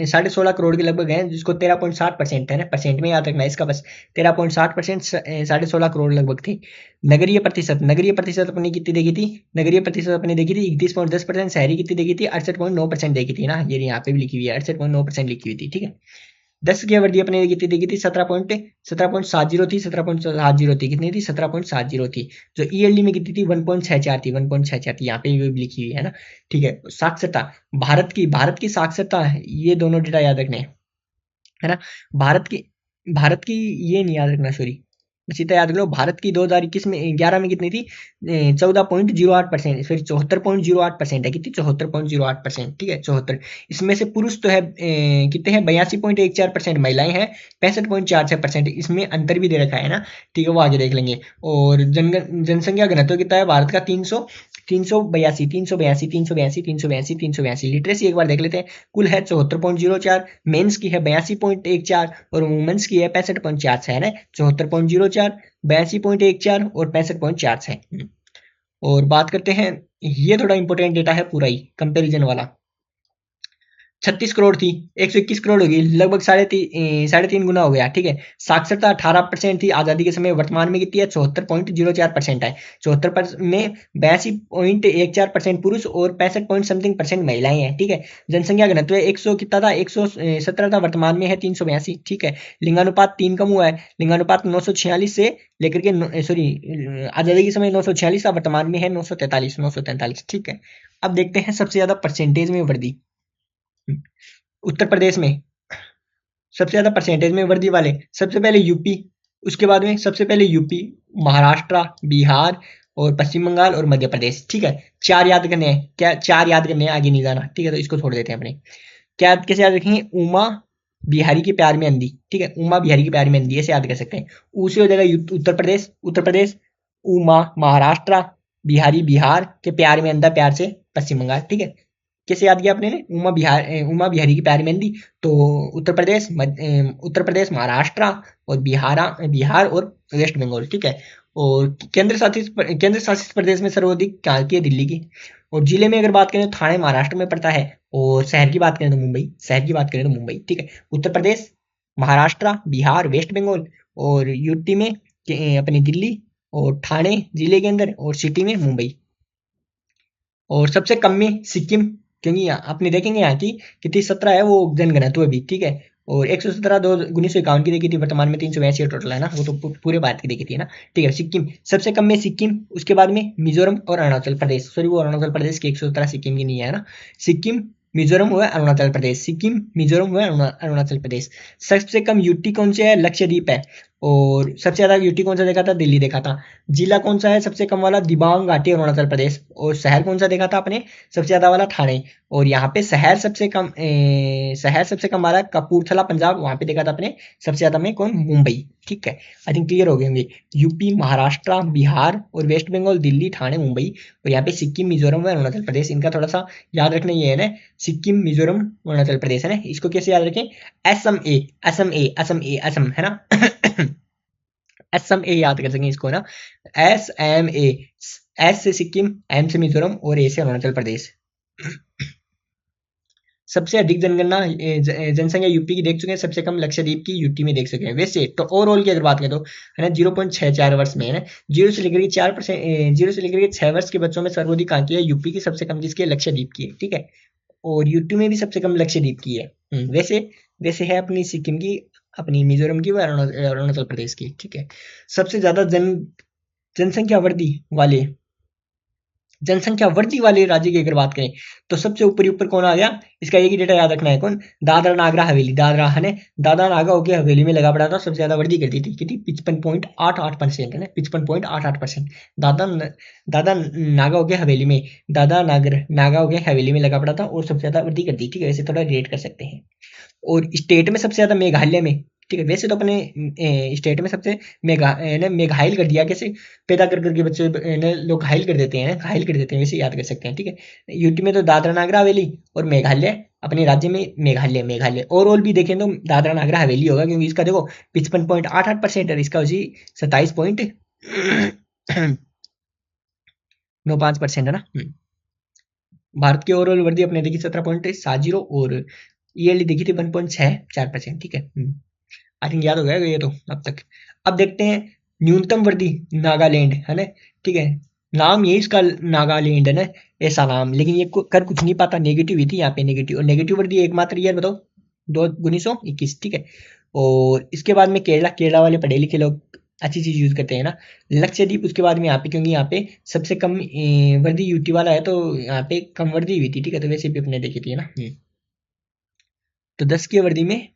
S1: 16.5 करोड़ के लगभग हैं, जिसको 13.60% है ना, परसेंट में याद रखना है इसका बस। 13.60%, 16.5 करोड़ लगभग थे। नगरीय प्रतिशत अपनी कितनी देखी थी? नगरीय प्रतिशत अपनी देखी थी 31.10%। शहरी कितनी देखी थी? 68.9% देखी थी ना, ये यहाँ पे भी लिखी हुई है, 68.9% लिखी हुई थी। ठीक है। 10 की अवधि अपने कितनी देखी थी? 17.70 थी, 17.70 थी, कितनी थी? 17.70 थी। जो ईयरली में कितनी थी? 1.64 थी, 1.64 थी, यहाँ पे भी लिखी हुई है ना। ठीक है। साक्षरता, भारत की साक्षरता, ये दोनों डेटा याद रखने हैं है ना। भारत की भारत की ये नहीं याद रखना, सॉरी, बस इतना याद रखो। भारत की 2021 में 11 में कितनी थी? 14.08%, फिर 74.08% है। कितनी? 74.08%। ठीक है, 74। इसमें से पुरुष तो है कितने हैं? 82.14%। महिलाएं हैं 65.46%। इसमें अंतर भी दे रखा है ना। ठीक है, वो आगे देख लेंगे। और जनसंख्या घनत्व कितना है भारत का? 382, 382, 382, 382, 382। लिटरेसी एक बार देख लेते हैं। कुल है 74.04, मेंस की है 82.14 और वुमेन्स की है 65.46 है ना। 74.04, 82.14 और 65.46। और बात करते हैं, ये थोड़ा इंपॉर्टेंट डेटा है पूरा ही, कंपेरिजन वाला। 36 करोड़ थी, 121 करोड़ होगी, लगभग साढ़े तीन गुना हो गया। ठीक है। साक्षरता 18% थी आजादी के समय, वर्तमान में कितनी है? 74.04% है। 74 में 82.14% पुरुष और 65 पॉइंट समथिंग परसेंट महिलाएं हैं। ठीक है। जनसंख्या घनत्व 100 कितना था? 117 था, वर्तमान में है 382। ठीक है। लिंगानुपात 3 कम हुआ है, लिंगानुपात 946 से लेकर के, सॉरी, आजादी के समय 946 था, वर्तमान में है 943, 943। ठीक है। अब देखते हैं सबसे ज्यादा परसेंटेज में वृद्धि। उत्तर प्रदेश में सबसे ज्यादा परसेंटेज में वर्दी वाले सबसे पहले यूपी, उसके बाद में सबसे पहले यूपी, महाराष्ट्र, बिहार और पश्चिम बंगाल और मध्य प्रदेश। ठीक है, चार याद करने हैं, क्या चार याद करने हैं, आगे नहीं जाना। ठीक है, तो इसको छोड़ देते हैं अपने। क्या कैसे याद रखेंगे? उमा बिहारी के प्यार में अंधी। ठीक है, उमा बिहारी के प्यार में अंधी, ऐसे याद कर सकते हैं। ऊ से हो जाएगा उत्तर प्रदेश, उत्तर प्रदेश, उमा महाराष्ट्र, बिहारी बिहार के प्यार में अंधा, प्यार से पश्चिम बंगाल। ठीक है, कैसे याद किया आपने ने? उमा बिहारी की प्यारी मेहंदी। तो उत्तर प्रदेश, महाराष्ट्र और बिहार और वेस्ट बंगाल। ठीक है, और केंद्र शासित प्रदेश में सर्वाधिक कहाँ की है? दिल्ली की। और जिले में अगर बात करें तो थाने महाराष्ट्र में पड़ता है, और शहर की बात करें तो मुंबई, शहर की बात करें तो मुंबई। ठीक है, उत्तर प्रदेश, महाराष्ट्र, बिहार, वेस्ट बंगाल और यूटी में अपनी दिल्ली, और ठाणे जिले के अंदर और सिटी में मुंबई। और सबसे कम में सिक्किम, क्योंकि यहाँ आपने देखेंगे यहाँ की कितनी 17 है वो जनघनत्व भी। ठीक है, और 117 दो 1951 की देखी थी, वर्तमान में 382 टोटल है ना, वो तो पूरे भारत की देखी थी ना। ठीक है, सिक्किम सबसे कम में सिक्किम, उसके बाद में मिजोरम और अरुणाचल प्रदेश। सॉरी, वो अरुणाचल प्रदेश की 117 सिक्किम की नहीं है ना। सिक्किम, मिजोरम हुआ अरुणाचल प्रदेश, सिक्किम, मिजोरम हुआ अरुणाचल प्रदेश। सबसे कम यूटी कौन से है? लक्षद्वीप है। और सबसे ज्यादा यूटी कौन सा देखा था? दिल्ली देखा था। जिला कौन सा है सबसे कम वाला? दिबांग घाटी अरुणाचल प्रदेश। और शहर कौन सा देखा था आपने सबसे ज्यादा वाला? ठाणे। और यहाँ पे शहर सबसे कम वाला कपूरथला पंजाब, वहां पे देखा था आपने सबसे ज्यादा में कौन? मुंबई। ठीक है, आई थिंक क्लियर हो गए होंगे। यूपी, महाराष्ट्र, बिहार और वेस्ट बंगाल, दिल्ली, ठाणे, मुंबई। और यहाँ पे सिक्किम, मिजोरम और अरुणाचल प्रदेश। इनका थोड़ा सा याद रखना ये है ना, सिक्किम, मिजोरम, अरुणाचल प्रदेश है ना, इसको कैसे याद रखें? असम ए, असम ए, असम ए, असम है ना। असम ए याद कर सकें इसको ना, SMA। एस से सिक्किम, एम से मिजोरम और ए से अरुणाचल प्रदेश। सबसे अधिक जनगणना जनसंख्या यूपी की देख चुके हैं, सबसे कम लक्षद्वीप की यूटी में देख चुके हैं। वैसे तो ओवरऑल की अगर बात करें तो है ना 0.64 वर्ष में है ना, 0 से लेकर के 6 वर्ष के बच्चों में सर्वाधिक कहाँ की है? यूपी की। सबसे कम जिसकी है? लक्षद्वीप की है। ठीक है, और यूटी में भी सबसे कम लक्षद्वीप की है। वैसे वैसे है अपनी सिक्किम की, अपनी मिजोरम की, व अरुणाचल प्रदेश की। ठीक है, सबसे ज्यादा जनसंख्या वृद्धि वाले जनसंख्या वृद्धि वाले राज्य की अगर बात करें तो सबसे ऊपर कौन आ गया? इसका एक ही डेटा याद रखना है, कौन? दादरा नागरा हवेली। दादरा है ना, दादरा नागा होकर हवेली में लगा पड़ा था, सबसे ज्यादा वृद्धि करती थी। कितनी? 55.88% है ना, 55.88%। दादा दादा नागा होकर हवेली में, दादा नागा होकर हवेली में लगा पड़ा था और सबसे ज्यादा वृद्धि करती। ठीक है, वैसे थोड़ा रेट कर सकते हैं। और स्टेट में सबसे ज्यादा मेघालय में। ठीक है, वैसे तो अपने स्टेट में सबसे मेघायल कर दिया, कैसे पैदा कर करके बच्चे लोग घायल कर देते हैं, घायल कर देते हैं, वैसे याद कर सकते हैं। ठीक है, यूटी में तो दादरा नागर हवेली, और मेघालय अपने राज्य में मेघालय। मेघालय ओवरऑल भी देखें तो दादरा नागर हवेली होगा, क्योंकि इसका देखो 55.88% और इसका उसी 27.95% है ना। भारत की ओवरऑल वृद्धि अपने देखी 17.70 और ईयरली देखी थी 1.64%। ठीक है, आई थिंक याद हो गया ये तो अब तक। अब देखते हैं न्यूनतम वृद्धि नागालैंड है ना। ठीक है, नाम यही इसका नागालैंड है ना, ऐसा नाम, लेकिन ये कर कुछ नहीं पाता। नेगेटिव ही थी यहाँ पे, नेगेटिव। और नेगेटिव वृद्धि एकमात्र ईयर बताओ, 1921। ठीक है, और इसके बाद में केरला। केरला वाले पढ़े लिखे लोग अच्छी चीज यूज करते हैं ना। लक्षद्वीप उसके बाद में यहाँ पे, क्योंकि यहाँ पे सबसे कम वृद्धि यूटी वाला है, तो यहाँ पे कम वृद्धि हुई थी। ठीक है, तो वैसे भी अपने देखी थी ना। तो 10 की वृद्धि में,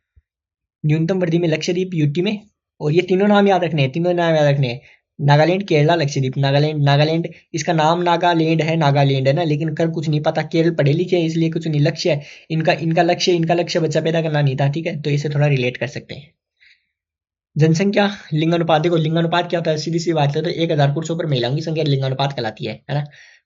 S1: न्यूनतम वृद्धि में लक्षद्वीप, यूटी में। और ये तीनों नाम याद रखने हैं, तीनों नाम याद रखने हैं। नागालैंड, केरला, लक्षद्वीप। नागालैंड, नागालैंड इसका नाम नागालैंड है, नागालैंड है ना, लेकिन कर कुछ नहीं पता। केरल पढ़े लिखे है इसलिए कुछ नहीं। लक्ष्य है इनका लक्ष्य बच्चा पैदा करना नहीं था। ठीक है, तो इसे थोड़ा रिलेट कर सकते हैं। जनसंख्या लिंगानुपात, देखो लिंगानुपात क्या होता है? सीधी सी बात है, तो 1000 पुरुषों पर महिलाओं की संख्या लिंगानुपात कहलाती है ना।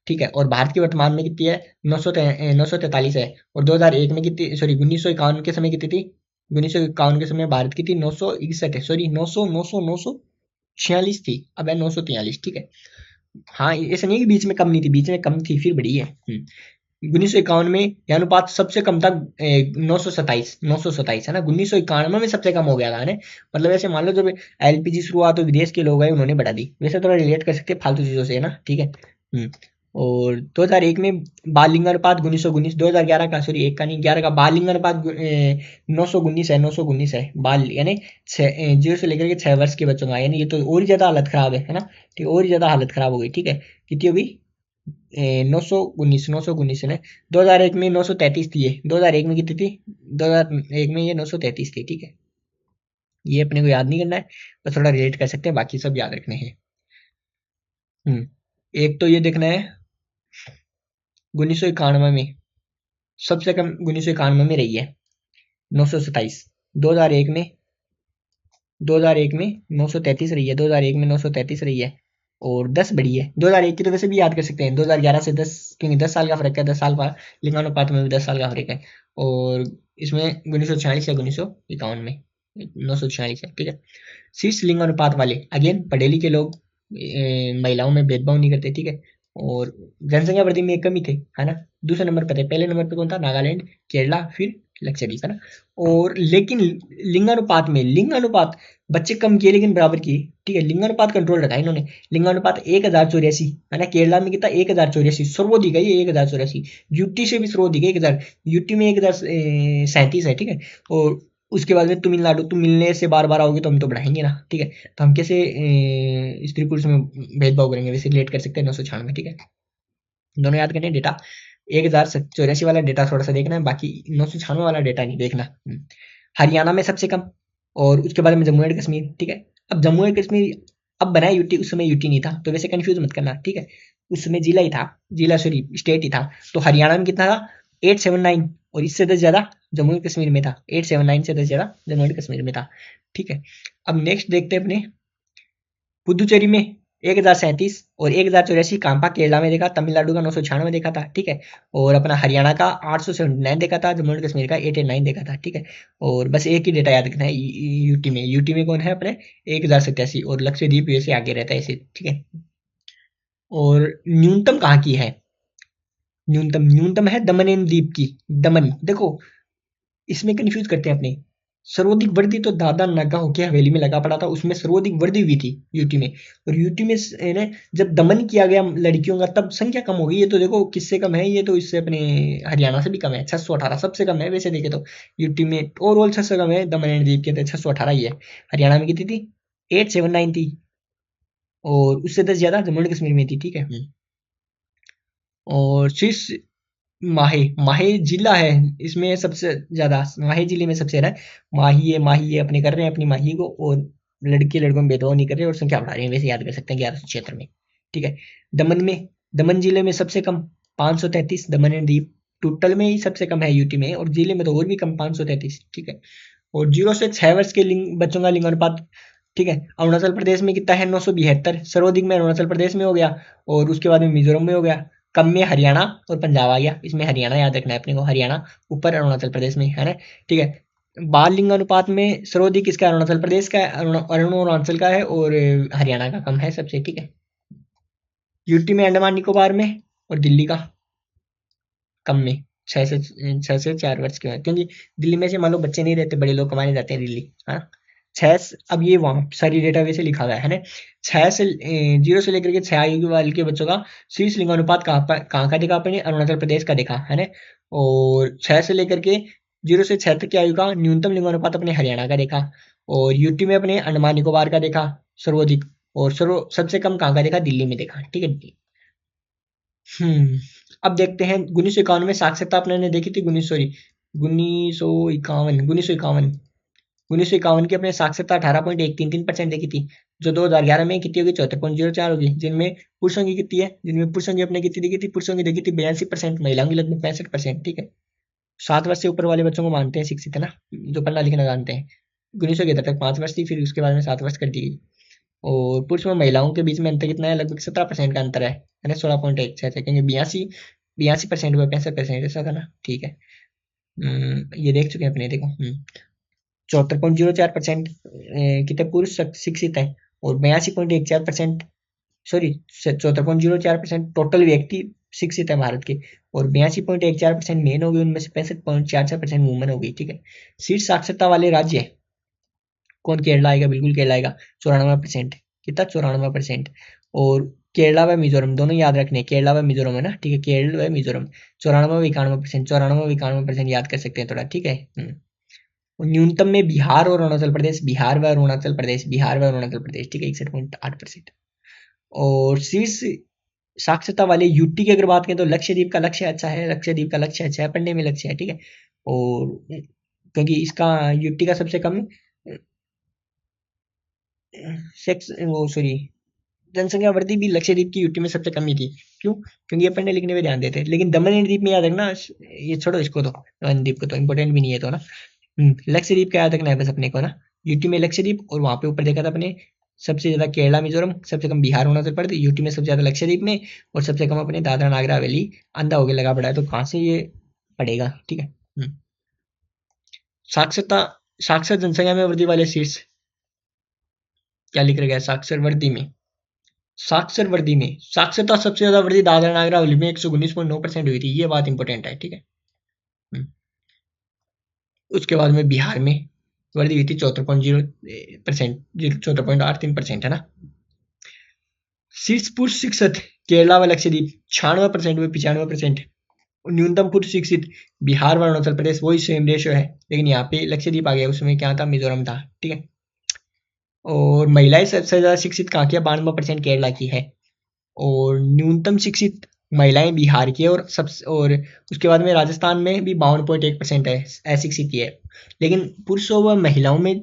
S1: ठीक है, और भारत की वर्तमान में कितनी है? 943 है। और 2001 में कितनी, सॉरी 1951 के समय कितनी थी? 1951 के समय भारत की थी 961 है, सॉरी 946 थी, अब है 943। ठीक है, हाँ ऐसा नहीं कि बीच में कम नहीं थी, बीच में कम थी फिर बढ़ी है। 1951 में यह अनुपात सबसे कम था 927 है ना। 1991 में सबसे कम हो गया था ने, मतलब ऐसे मान लो जब LPG शुरुआत तो विदेश के लोग आए, उन्होंने बढ़ा दी। वैसे थोड़ा रिलेट कर सकते हैं फालतू चीजों से है ना। ठीक है, और 2001 में बाल लिंगानुपात 1919, 2011 का, सॉरी एक का नहीं 11 का बाल लिंगानुपात 919 है, 919 है बाल, यानी 0 से लेकर के 6 वर्ष के बच्चों का। यानी ये तो और ही ज्यादा हालत खराब है ना। ठीक, और ही ज्यादा हालत खराब हो गई। ठीक है, कितनी हो गई? 919 ने 2001 में 933 थी, ये 2001 में कितनी थी, 2001 में ये 933 थी, ठीक है। ये अपने को याद नहीं करना है, बस थोड़ा रिलेट कर सकते हैं, बाकी सब याद रखने हैं। एक तो ये देखना है 1991 में सबसे कम 1991 में रही है 927, 2001 में 2001 में 933 रही है, 2001 में 933 रही है, और 10 बढ़ी है। 2001 की तो वैसे भी याद कर सकते हैं, 2011 से 10, क्योंकि 10 साल का फर्क है, 10 साल का लिंगानुपात में भी 10 साल का फर्क है। और इसमें 1946 या 1951 में 946 है, ठीक है। शीर्ष लिंगानुपात वाले अगेन पढ़े लिखे लोग, महिलाओं में भेदभाव नहीं करते, ठीक है। और जनसंख्या वृद्धि में कमी थे, है ना। दूसरे नंबर पर थे, पहले नंबर पे कौन था, नागालैंड, केरला, फिर लक्षद्वीप, है ना। और लेकिन लिंगानुपात बच्चे कम किए लेकिन बराबर किए, ठीक है। लिंगानुपात कंट्रोल रखा है इन्होंने। लिंगानुपात 1084, है ना। केरला में कितना 1084 सर्वाधिक है, ये 1084। यूटी से भी सर्वाधिक है 1000, यूटी में 1037 है, ठीक है। और उसके बाद में तमिलनाडु, तुम मिलने से बार बार आओगे तो हम तो बढ़ाएंगे ना, ठीक है। तो हम कैसे स्त्री पुरुष में भेदभाव करेंगे, वैसे रिलेट कर सकते हैं 996, ठीक है। दोनों याद करने डेटा। 1084 वाला डेटा थोड़ा सा देखना है, बाकी 996 वाला डेटा नहीं देखना। हरियाणा में सबसे कम, और उसके बाद में जम्मू एंड कश्मीर, ठीक है। अब जम्मू एंड कश्मीर अब बना है यूटी, उस समय यूटी नहीं था, तो वैसे कंफ्यूज मत करना, ठीक है। उस समय जिला ही था, जिला सॉरी स्टेट ही था। तो हरियाणा में कितना था 879, और इससे 10 ज्यादा जम्मू एंड कश्मीर में था, 879 से 10 ज्यादा जम्मू एंड कश्मीर में था, ठीक है। अब नेक्स्ट देखते हैं अपने पुदुचेरी में 1037, और 1084 कांपा केरला में देखा, तमिलनाडु का 996 देखा था, ठीक है। और अपना हरियाणा का 879 देखा था, जम्मू एंड कश्मीर का 889 देखा था, ठीक है। और बस एक ही डेटा याद रखना है, यूटी में कौन है अपने 1087, और लक्षद्वीप यूएसए आगे रहता है ऐसे, ठीक है। और न्यूनतम कहाँ की है, न्यूनतम है दमन एंड दीप की। दमन देखो, इसमें कंफ्यूज करते हैं अपने। सर्वाधिक वृद्धि तो दादर नगा होके हवेली में लगा पड़ा था, उसमें सर्वाधिक वृद्धि हुई थी यूटी में। और यूटी में जब दमन किया गया लड़कियों का, तब संख्या कम हो गई। ये तो देखो किससे कम है, ये तो इससे अपने हरियाणा से भी कम है, 618 सबसे कम है वैसे देखे तो। यूटी में ओवरऑल 600 कम है, दमन एंड दीप के तो 618 ही है। हरियाणा में कितनी थी 879 थी, और उससे 10 ज्यादा जम्मू एंड कश्मीर में थी, ठीक है। और शीर्ष माहे, माहे जिला है, इसमें सबसे ज्यादा माहे जिले में सबसे ज्यादा माही है अपने कर रहे हैं अपनी माही को, और लड़के लड़कों में भेदभाव नहीं कर रहे और संख्या बढ़ा रहे हैं, वैसे याद कर सकते हैं 1100 क्षेत्र में, ठीक है। दमन में, दमन जिले में सबसे कम 533, दमन एंड दीप टोटल में ही सबसे कम है यूटी में, और जिले में तो और भी कम 533, ठीक है। और 0 से 6 वर्ष के बच्चों का लिंगानुपात, ठीक है। अरुणाचल प्रदेश में कितना है 972, सर्वाधिक में अरुणाचल प्रदेश में हो गया, और उसके बाद में मिजोरम में हो गया, कम में हरियाणा और पंजाब आ गया। इसमें हरियाणा याद रखना है अपने को, हरियाणा ऊपर अरुणाचल प्रदेश में, है ना, ठीक है। बाल लिंगानुपात में सर्वाधिक किसका है, अरुणाचल प्रदेश का है, अरुणाचल का है, और हरियाणा का कम है सबसे, ठीक है। यूटी में, अंडमान निकोबार में, और दिल्ली का कम में, 6 से 4 वर्ष के बाद, क्योंकि दिल्ली में से मान लो बच्चे नहीं रहते, बड़े लोग कमाने जाते हैं दिल्ली, हाँ। अब ये वहाँ सारी डेटा वैसे लिखा हुआ है ना। 0 से लेकर के 6 आयु वाले के बच्चों का शीर्ष लिंगानुपात कहाँ का देखा आपने, अरुणाचल प्रदेश का देखा है ना। और 6 से लेकर के 0 से 6 तक की आयु का न्यूनतम लिंगानुपात अपने हरियाणा का देखा, और यूटी में अपने अंडमान निकोबार का देखा सर्वाधिक, और सबसे कम कहाँ का देखा, दिल्ली में देखा, ठीक है। अब देखते हैं 1951 में साक्षरता अपने देखी थी, 1951 की अपने साक्षरता 18.133% देखी थी, जो 2011 में कितनी होगी 74.04 होगी, जिनमें पुरुषों की कितनी है, जिनमें पुरुषों की अपने कितनी देखी थी, पुरुषों की देखी थी 82%, महिलाओं की लगभग 65%, ठीक है। 7 वर्ष से ऊपर वाले बच्चों को मानते हैं शिक्षित, है ना, जो पढ़ना लिखना जानते हैं। 1971 तक 5 वर्ष थी, फिर उसके बाद में 7 वर्ष कर दी गई। और पुरुष में महिलाओं के बीच में अंतर कितना है, लगभग 17% का अंतर है ना, 16.16 से, क्योंकि 82% हुआ 65% ऐसा था ना, ठीक है। ये देख चुके हैं अपने, देखो 74.04% कितने पुरुष शिक्षित है, और 82.14%, सॉरी 74.04% टोटल व्यक्ति शिक्षित है भारत के, और 82.14% मेन हो गए, उनमें से 65.44% वुमेन हो गई, ठीक है। शीर्ष साक्षरता वाले राज्य कौन, केरला आएगा, बिल्कुल केरला आएगा, 94%, कितना 94%। और केरला व मिजोरम दोनों याद रखने, केरला व मिजोरम है ना, ठीक है, केरल व मिजोरम 94 91%, 94 91% याद कर सकते हैं थोड़ा, ठीक है। और न्यूनतम में बिहार और अरुणाचल प्रदेश, बिहार व अरुणाचल प्रदेश, ठीक है, 61.8%। और शीर्ष साक्षरता वाले यूटी की अगर बात करें तो लक्षद्वीप का लक्ष्य अच्छा है, लक्षद्वीप का लक्ष्य अच्छा है, पढ़ने में लक्ष्य है, ठीक है। और क्योंकि इसका यूटी का सबसे कम सेक्स वो सॉरी जनसंख्या वृद्धि भी लक्षद्वीप की यूटी में सबसे कम ही थी। क्यों? क्योंकि ये पढ़ने लिखने में ध्यान देते हैं। लेकिन दमन एंड द्वीप में याद रखना, ये छोड़ो इसको तो, दमन द्वीप को तो इंपॉर्टेंट भी नहीं है तो ना। लक्षद्वीप का याद रखना है बस अपने को ना, यूटी में लक्षद्वीप, और वहां पे ऊपर देखा था अपने सबसे ज्यादा केरला मिजोरम, सबसे कम बिहार अरुणाचल प्रदेश, यूटी में सबसे ज्यादा लक्षद्वीप में, और सबसे कम अपने दादरा नागर हवेली अंधा होके लगा पड़ा है, तो कहाँ से ये पड़ेगा, ठीक है। साक्षरता, साक्षर जनसंख्या में वृद्धि वाले शीर्ष क्या लिख रखा है साक्षर वृद्धि में, साक्षर वृद्धि में साक्षरता सबसे ज्यादा वृद्धि दादरा नागर हवेली में 119.9% हुई थी, ये बात इंपॉर्टेंट है, ठीक है। हम्म। उसके बाद में बिहार में वृद्धि हुई थी 74.0%, 74.83% है ना। शीर्ष पुरुष शिक्षित केरला व लक्षद्वीप 96% व 95%, न्यूनतम पुरुष शिक्षित बिहार व अरुणाचल प्रदेश वही सेम रेशियो है, लेकिन यहाँ पे लक्षद्वीप आ गया, उसमें क्या था, मिजोरम था, ठीक है। और महिलाएं सबसे ज्यादा शिक्षित कहाँ की है, 92% केरला की है, और न्यूनतम शिक्षित महिलाएं बिहार की है, और उसके बाद में राजस्थान में भी 52.1% है अशिक्षित ही है। लेकिन पुरुषों व महिलाओं में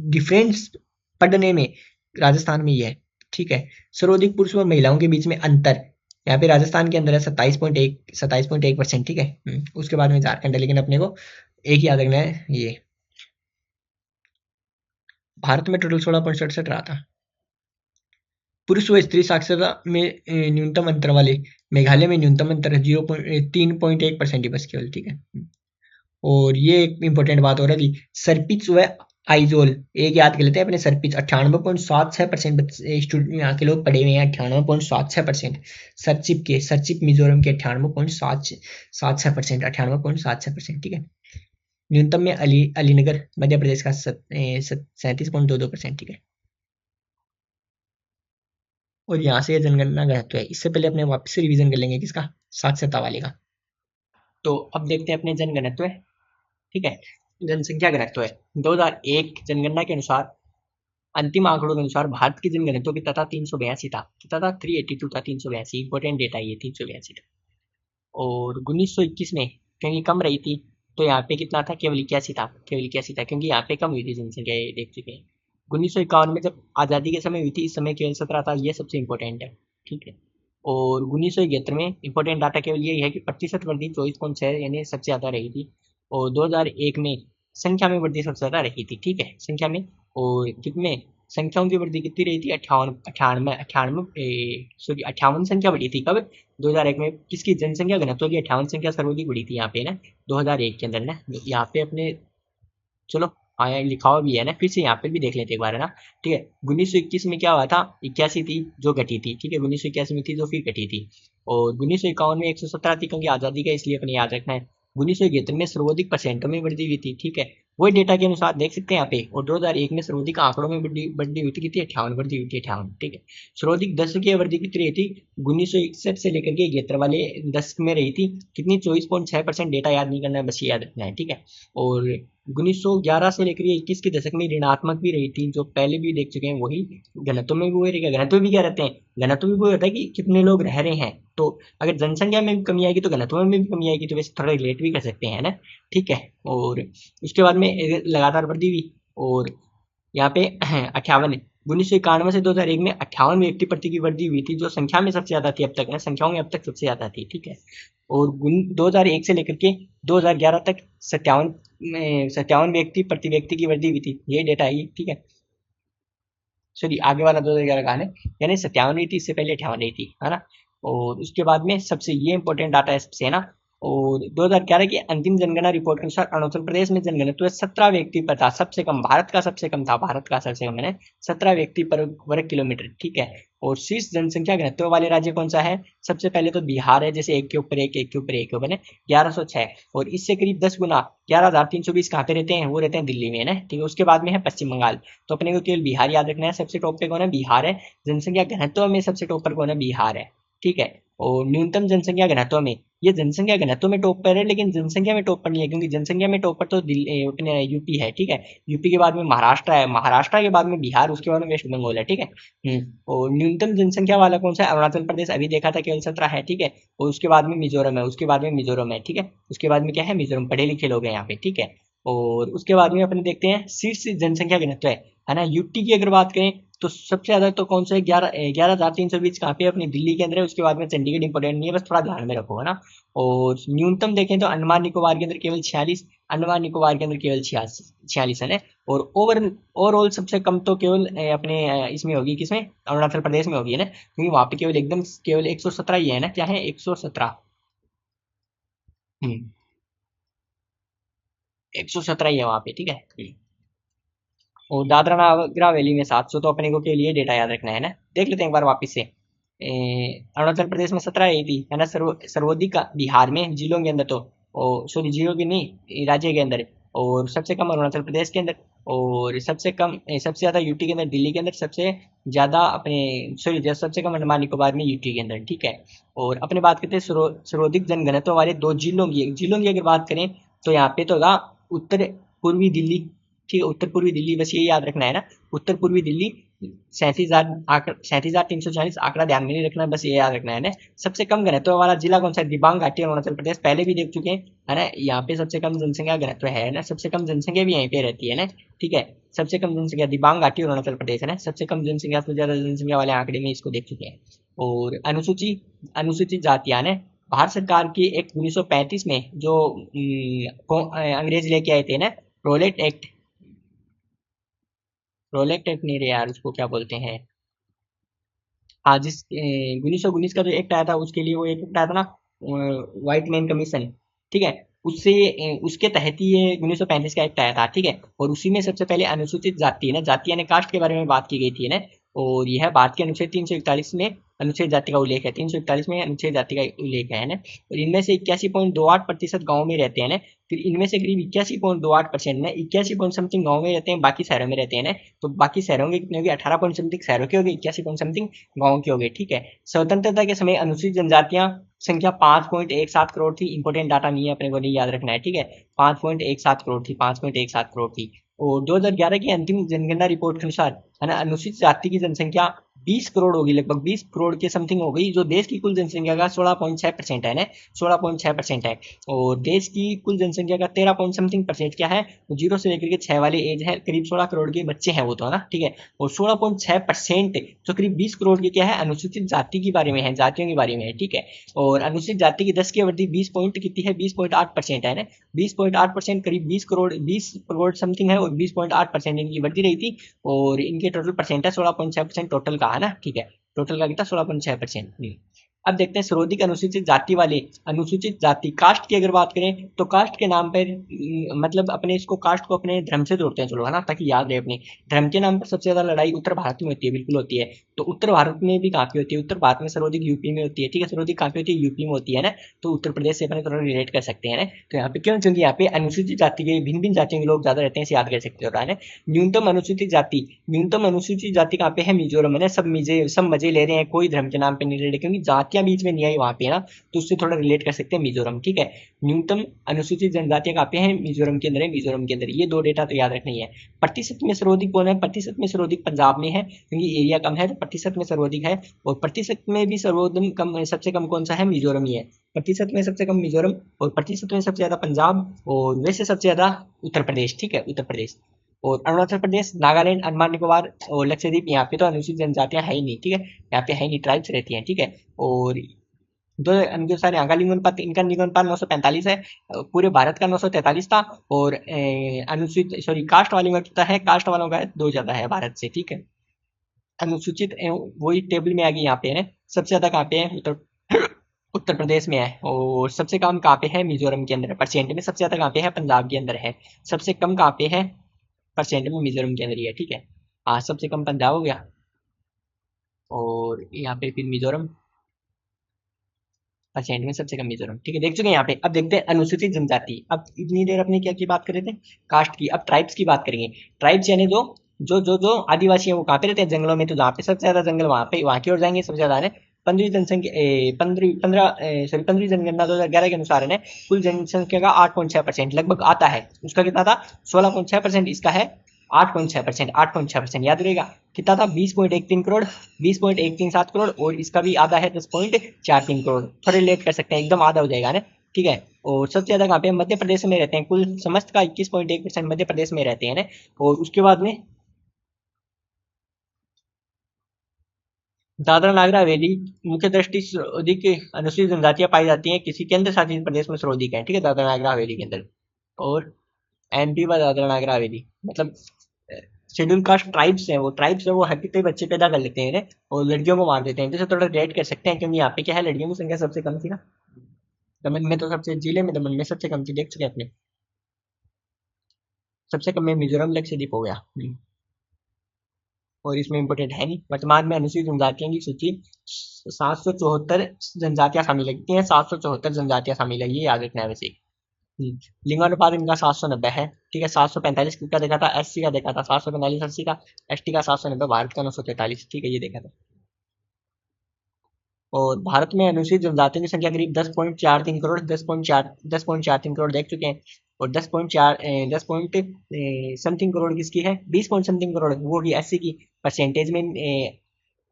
S1: डिफरेंस पढ़ने में राजस्थान में ही है, ठीक है। सर्वाधिक पुरुष व महिलाओं के बीच में अंतर यहाँ पे राजस्थान के अंदर है 27.1%, ठीक है। उसके बाद में झारखंड है, लेकिन अपने को एक याद रखना है, ये भारत में टोटल 16.67 रहा था। पुरुष व स्त्री साक्षरता में न्यूनतम अंतर वाले मेघालय में न्यूनतम अंतर है 3.1% ही बस केवल, ठीक है। और ये एक इंपॉर्टेंट बात हो रहा है कि सरपिच व आइजोल एक याद कर लेते हैं अपने, सरपिच 98.76% स्टूडेंट यहाँ के लोग पढ़े हुए हैं, 98.76%। सरचिप मिजोरम के 98.76%, 98.76%, ठीक है। न्यूनतम में अलीनगर मध्य प्रदेश का 37.22%, ठीक है। और यहाँ से जनगणना घनत्व है, इससे पहले अपने वापस से रिवीजन कर लेंगे किसका, साक्षरता वाले का। तो अब देखते हैं अपने जनगणत्व, ठीक है। जनसंख्या घनत्व है 2001 जनगणना के अनुसार, अंतिम आंकड़ों के अनुसार भारत की जनगणत्व की तथा 382 था, तथा 382 था, 382 इंपॉर्टेंट डेटा ये 382 था। और 1921 में क्योंकि कम रही थी, तो यहाँ पे कितना था, केवल 81 था, केवल 81 था, क्योंकि यहाँ पे कम हुई थी जनसंख्या, ये देख चुके हैं। 1951 में जब आज़ादी के समय हुई थी, इस समय केवल 17 था, ये सबसे इंपॉर्टेंट है, ठीक है। और 1971 में इंपॉर्टेंट डाटा केवल यही है कि प्रतिशत वृद्धि 24.6 यानी सबसे ज़्यादा रही थी। और 2001 में संख्या में वृद्धि सबसे ज़्यादा रही थी, ठीक है, संख्या में। और कितने संख्याओं की वृद्धि कितनी रही थी, 58 संख्या बढ़ी थी कब, 2001 में। किसकी जनसंख्या घनत्व की 58 संख्या सर्वाधिक बढ़ी थी यहाँ पे ना, 2001 के अंदर ना, यहाँ पे अपने, चलो आया लिखा हुआ भी है ना, फिर से यहाँ पे भी देख लेते एक बार है ना, ठीक है। 1921 में क्या हुआ था, 81 थी जो घटी थी, ठीक है, 1981 में थी जो फिर घटी थी। और 1951 में 117 थी, क्योंकि आज़ादी का, इसलिए अपने याद रखना है। 1971 में सर्वाधिक परसेंटों में वृद्धि हुई थी, ठीक है, वही डेटा के अनुसार देख सकते हैं यहाँ पे। और 2001 में सर्वाधिक आंकड़ों में वृद्धि हुई थी, कितनी, 58 वृद्धि हुई थी, 58, ठीक है। सर्वाधिक दशकीय वृद्धि कितनी रही थी, 1961 से लेकर के 71 वाले दशक में रही थी, कितनी, 24.6%, डेटा याद नहीं करना है, बस ये याद रखना है, ठीक है। और 1911 से लेकर 21 के दशक में ऋणात्मक भी रही थी, जो पहले भी देख चुके हैं, वही घनत्व में भी वही रहेगा। घनत्व भी क्या रहते हैं, घनत्व भी वही होता है कि कितने लोग रह रहे हैं, तो अगर जनसंख्या में भी कमी आएगी तो घनत्व में भी कमी आएगी, तो वैसे थोड़ा रिलेट भी कर सकते हैं ना, ठीक है। और उसके बाद में लगातार वृद्धि हुई, और यहाँ पे 58, 1991 से 2001 में 58 व्यक्ति प्रति की वृद्धि हुई थी, जो संख्या में सबसे ज्यादा थी अब तक ना, संख्याओं में अब तक सबसे ज्यादा थी, ठीक है। और 2001 से लेकर के 2011 तक 57 व्यक्ति प्रति व्यक्ति की वृद्धि हुई थी, ये डेटा है, ठीक है। सॉरी, आगे वाला 2011 का है, यानी 57 रही थी, इससे पहले 58 रही थी, है ना। और उसके बाद में सबसे ये इंपॉर्टेंट डाटा है सबसे, है ना। और 2011 की अंतिम जनगणना रिपोर्ट के अनुसार अरुणाचल प्रदेश में जनगणत्व 17 व्यक्ति पर था, सबसे कम, भारत का सबसे कम था, भारत का सबसे कम है 17 व्यक्ति पर वर्ग किलोमीटर, ठीक है। और शीर्ष जनसंख्या घनत्व वाले राज्य कौन सा है, सबसे पहले तो बिहार है, जैसे एक के ऊपर एक, एक के ऊपर एक बने 1106, और इससे करीब 10 गुना 11,320 कहाँ पे रहते हैं, वो रहते हैं दिल्ली में, है ना, ठीक है। उसके बाद में है पश्चिम बंगाल, तो अपने को केवल बिहार याद रखना है, सबसे टॉप पे कौन है, बिहार है। जनसंख्या घनत्व में सबसे टॉप पर कौन है, बिहार है, ठीक है। और न्यूनतम जनसंख्या घनत्व में, ये जनसंख्या घनत्व में टॉप पर है, लेकिन जनसंख्या में टॉप पर नहीं है, क्योंकि जनसंख्या में टॉप पर तो अपने यूपी है, ठीक है। यूपी के बाद में महाराष्ट्र है, महाराष्ट्र के बाद में बिहार, उसके बाद में वेस्ट बंगाल है, ठीक है। और न्यूनतम जनसंख्या वाला कौन सा है? अरुणाचल प्रदेश, अभी देखा था केवल 17 है, ठीक है। और उसके बाद में मिजोरम है, उसके बाद में मिजोरम है, ठीक है। उसके बाद में क्या है? मिजोरम, पढ़े लिखे लोग हैं यहाँ पे, ठीक है। और उसके बाद में अपने देखते हैं शीर्ष जनसंख्या घनत्व है ना। यूटी की अगर बात करें तो सबसे ज्यादा तो कौन सा है? 11,320 कहाँ पे? अपनी दिल्ली के अंदर है। उसके बाद में चंडीगढ़ इंपॉर्टेंट नहीं है, बस थोड़ा ध्यान में रखो, है ना। और न्यूनतम देखें तो अंडमान निकोबार के अंदर केवल 46, अंडमान निकोबार के अंदर केवल 46 है ना। और ओवरऑल सबसे कम तो केवल अपने इसमें होगी, किसमें? अरुणाचल प्रदेश में होगी, है ना, क्योंकि वहां पे केवल 117 ही है ना। क्या है? 117। 117 ही है वहां पे, ठीक है। और दादरा नगर हवेली में 700, तो अपने को के लिए डेटा याद रखना है ना। देख लेते हैं एक बार वापस से। अरुणाचल प्रदेश में 17 आई थी, है ना। सर्वाधिक बिहार में जिलों के अंदर तो, सॉरी जिलों की नहीं, राज्य के अंदर। और सबसे कम अरुणाचल प्रदेश के अंदर। और सबसे कम सबसे ज्यादा यूटी के अंदर, दिल्ली के अंदर। सबसे ज्यादा अपने, सॉरी, सबसे कम अंडमान निकोबार में, यूटी के अंदर, ठीक है। और अपने बात करते हैं सर्वाधिक जनघनत्व वाले दो जिलों की अगर बात करें तो यहाँ पे तो होगा उत्तर पूर्वी दिल्ली, ठीक है। उत्तर पूर्वी दिल्ली, बस ये याद रखना है ना। उत्तर पूर्वी दिल्ली 37,340 आंकड़ा ध्यान में नहीं रखना, बस ये याद रखना है ना। सबसे कम घनत्व वाला जिला कौन सा है? दिबांग घाटी, अरुणाचल प्रदेश, पहले भी देख चुके हैं, है ना। यहाँ पे सबसे कम जनसंख्या घनत्व है ना, सबसे कम जनसंख्या भी यहीं पे रहती है ना, ठीक है। सबसे कम जनसंख्या दिबांग घाटी, अरुणाचल प्रदेश, है ना। सबसे कम जनसंख्या से ज्यादा जनसंख्या वाले आंकड़े में इसको देख चुके हैं। और अनुसूचित जातियां ने भारत सरकार की एक 1935 में जो अंग्रेज लेके आए थे ना, रोलेट एक्ट, रोलेट एक्ट नहीं रे यार, उसको क्या बोलते हैं? हाँ, 1919 का जो एक्ट आया था, उसके लिए वो एक एक्ट आया था ना, व्हाइट मैन कमीशन, ठीक है। उसके तहत ही ये 1935 का एक्ट आया था, ठीक है। और उसी में सबसे पहले अनुसूचित जाति, है ना, जाति यानी कास्ट के बारे में बात की गई थी, है ना। और यह भारत के अनुच्छेद 341 में अनुच्छेद जाति का उल्लेख है, 341 में अनुच्छेद जाति का उल्लेख है ना। और इनमें से 81.28% गाँव में रहते हैं ना। फिर इनमें से करीब 81.28% ना, 81 पॉइंट समथिंग गाँव में रहते हैं, बाकी शहरों में रहते हैं ना। तो बाकी शहरों के कितने हो गए? 18 पॉइंट समथिंग शहरों के हो गए, 81 पॉइंट समथिंग गाँव के हो गए, ठीक है। स्वतंत्रता के समय अनुसूचित जनजातियां संख्या 5.17 करोड़ थी। इंपोर्टेंट डाटा नहीं है, अपने को नहीं याद रखना है, ठीक है। 5.17 करोड़ थी, 5.17 करोड़ थी। और 2011 की अंतिम जनगणना रिपोर्ट के अनुसार, है ना, अनुसूचित जाति की जनसंख्या 20 करोड़ होगी, लगभग 20 करोड़ के समथिंग हो गई, जो देश की कुल जनसंख्या का 16.6% है ना, 16.6% है। और देश की कुल जनसंख्या का 13 पॉइंट समथिंग परसेंट क्या है? वो 0 से लेकर के 6 वाले एज है, करीब 16 करोड़ के बच्चे हैं वो तो, है ना, ठीक है। और 16.6%, जो करीब 20 करोड़ की क्या है? अनुसूचित जाति के बारे में है, जातियों के बारे में है, ठीक है। और अनुसूचित जाति की 10 की वृद्धि 20 पॉइंट कितनी है? 20.8% है ना। 20.8%, करीब 20 करोड़ समथिंग है, और 20.8% इनकी वृद्धि रही थी। और इनके टोटल परसेंट है 16.6% टोटल का, है ना, ठीक है। टोटल का कितना? 16.6%। अब देखते हैं सर्वाधिक अनुसूचित जाति वाले, अनुसूचित जाति कास्ट की अगर बात करें तो कास्ट के नाम पर, मतलब अपने इसको कास्ट को अपने धर्म से जोड़ते हैं, चलो, है ना, ताकि याद रहे अपने धर्म के नाम पर। सबसे ज्यादा लड़ाई उत्तर भारत में होती है, बिल्कुल होती है। तो उत्तर भारत में भी काफी होती है, उत्तर भारत में सर्वाधिक यूपी में होती है, ठीक है। सर्वाधिक काफी होती है यूपी में होती है ना। तो उत्तर प्रदेश से अपने थोड़ा रिलेट कर सकते हैं ना। तो यहाँ पे क्यों? क्योंकि यहाँ पे अनुसूचित जाति के भिन्न भिन्न जातियों के लोग ज्यादा रहते हैं, इसे याद कर सकते हो, है ना। न्यूनतम अनुसूचित जाति कहाँ पे है? मिजोरम, है ना। सब मजे ले रहे हैं, कोई धर्म के नाम पे नहीं ले रहे, क्योंकि जातियां बीच में नहीं आई वहां पे ना। तो उससे थोड़ा रिलेट कर सकते हैं मिजोरम, ठीक है। न्यूनतम अनुसूचित जनजातियां कहाँ पे हैं? मिजोरम के अंदर है, मिजोरम के अंदर। ये दो डेटा तो याद रखना ही है। प्रतिशत में सर्वाधिक कौन है? प्रतिशत में सर्वाधिक पंजाब में है, क्योंकि एरिया कम है, तो प्रतिशत में सर्वाधिक है। और प्रतिशत में भी सर्वोत्तम कम, सबसे कम कौन सा है? मिजोरम ही है। प्रतिशत में सबसे कम मिजोरम, और प्रतिशत में सबसे ज्यादा पंजाब, और वैसे सबसे ज्यादा उत्तर प्रदेश, ठीक है, उत्तर प्रदेश। और अरुणाचल प्रदेश, नागालैंड, अंडमान निकोबार और लक्षद्वीप, यहाँ पे तो अनुसूचित जनजातियां है ही नहीं, ठीक है। यहाँ पे है ही नहीं, ट्राइब्स रहती हैं, ठीक है। और दो अनुसार यहाँ का लिंगोनुपात, इनका लिंगोनुपात 945 है। पूरे भारत का 943 था। और अनुसूचित, सॉरी, कास्ट वालों का कितना है? कास्ट वालों का 2 ज्यादा है भारत से, ठीक है। अनुसूचित वही टेबल में आ गई यहाँ पे है। सबसे ज्यादा कहाँ पे है? उत्तर प्रदेश में है। और सबसे कम कहाँ पे है? मिजोरम के अंदर है। परसेंट में सबसे ज्यादा कहाँ पे है? पंजाब के अंदर है। सबसे कम कहाँ पे है? परसेंट में मिजोरम के अंदर ही है, ठीक है। हाँ, सबसे कम पंजाब हो गया, और यहाँ पे फिर मिजोरम, परसेंट में सबसे कम मिजोरम, ठीक है। देख चुके हैं यहाँ पे। अब देखते हैं अनुसूचित जनजाति। अब इतनी देर अपने क्या की बात कर रहे थे? कास्ट की। अब ट्राइब्स की बात करेंगे। ट्राइब्स यानी जो आदिवासी है, वो कहाँ पे रहते हैं? जंगलों में। तो जहाँ पे सबसे ज्यादा जंगल, वहाँ पे, वहाँ की ओर जाएंगे सबसे ज्यादा, है। पंद्रहवीं जनसंख्या 15वीं जनगणना 2011 के अनुसार है ना, कुल जनसंख्या का 8.6% लगभग आता है। उसका कितना था? 16.6%। इसका है 8.6%। 8.6% याद रहेगा। कितना था? 20.13 करोड़, 20.137 करोड़, और इसका भी आधा है 10.43 करोड़। थोड़े लेट कर सकते हैं, एकदम आधा हो जाएगा ना, ठीक है। और सबसे ज्यादा कहाँ पे? मध्य प्रदेश में रहते हैं। कुल समस्त का 21.1% मध्य प्रदेश में रहते हैं ना। और उसके बाद में दादरा नागर हवेली मुख्य दृष्टि से अधिक अनुसूचित जनजातियां पाई जाती हैं, किसी केंद्र शासित प्रदेश में सर्वाधिक है, ठीक है, दादरा नागर हवेली के अंदर। और एमपी व दादरा नागर हवेली मतलब शेड्यूल कास्ट ट्राइब्स हैं, वो ट्राइब्स है, वो हकीकत बच्चे पैदा कर लेते हैं ना, और लड़कियों को मार देते हैं। जैसे थोड़ा रेट कर सकते हैं, क्योंकि यहाँ पे क्या है, लड़कियों की संख्या सबसे कम थी ना। दमन में तो सबसे, जिले में दमन में सबसे कम थी, देख चुके हैं अपने। सबसे कम में मिजोरम लक्षद्वीप हो गया। और इसमें इम्पोर्टेंट है नहीं। वर्तमान में अनुसूचित जनजातियों की सूची 774 जनजातियां शामिल लगती हैं। 774 जनजातियां शामिल है, ये याद रखना है वैसे। लिंगानुपात इनका 790 है, ठीक है। 745 का देखा था, एससी का देखा था 745 अस्सी का, एसटी का 790, भारत का 943, ठीक है, ये देखा था। और भारत में अनुसूचित जनजातियों की संख्या करीब 10.43 करोड़, 10.43 करोड़ देख चुके हैं। और 10 पॉइंट समथिंग करोड़ किसकी है? 20 पॉइंट समथिंग करोड़ वो भी एससी की।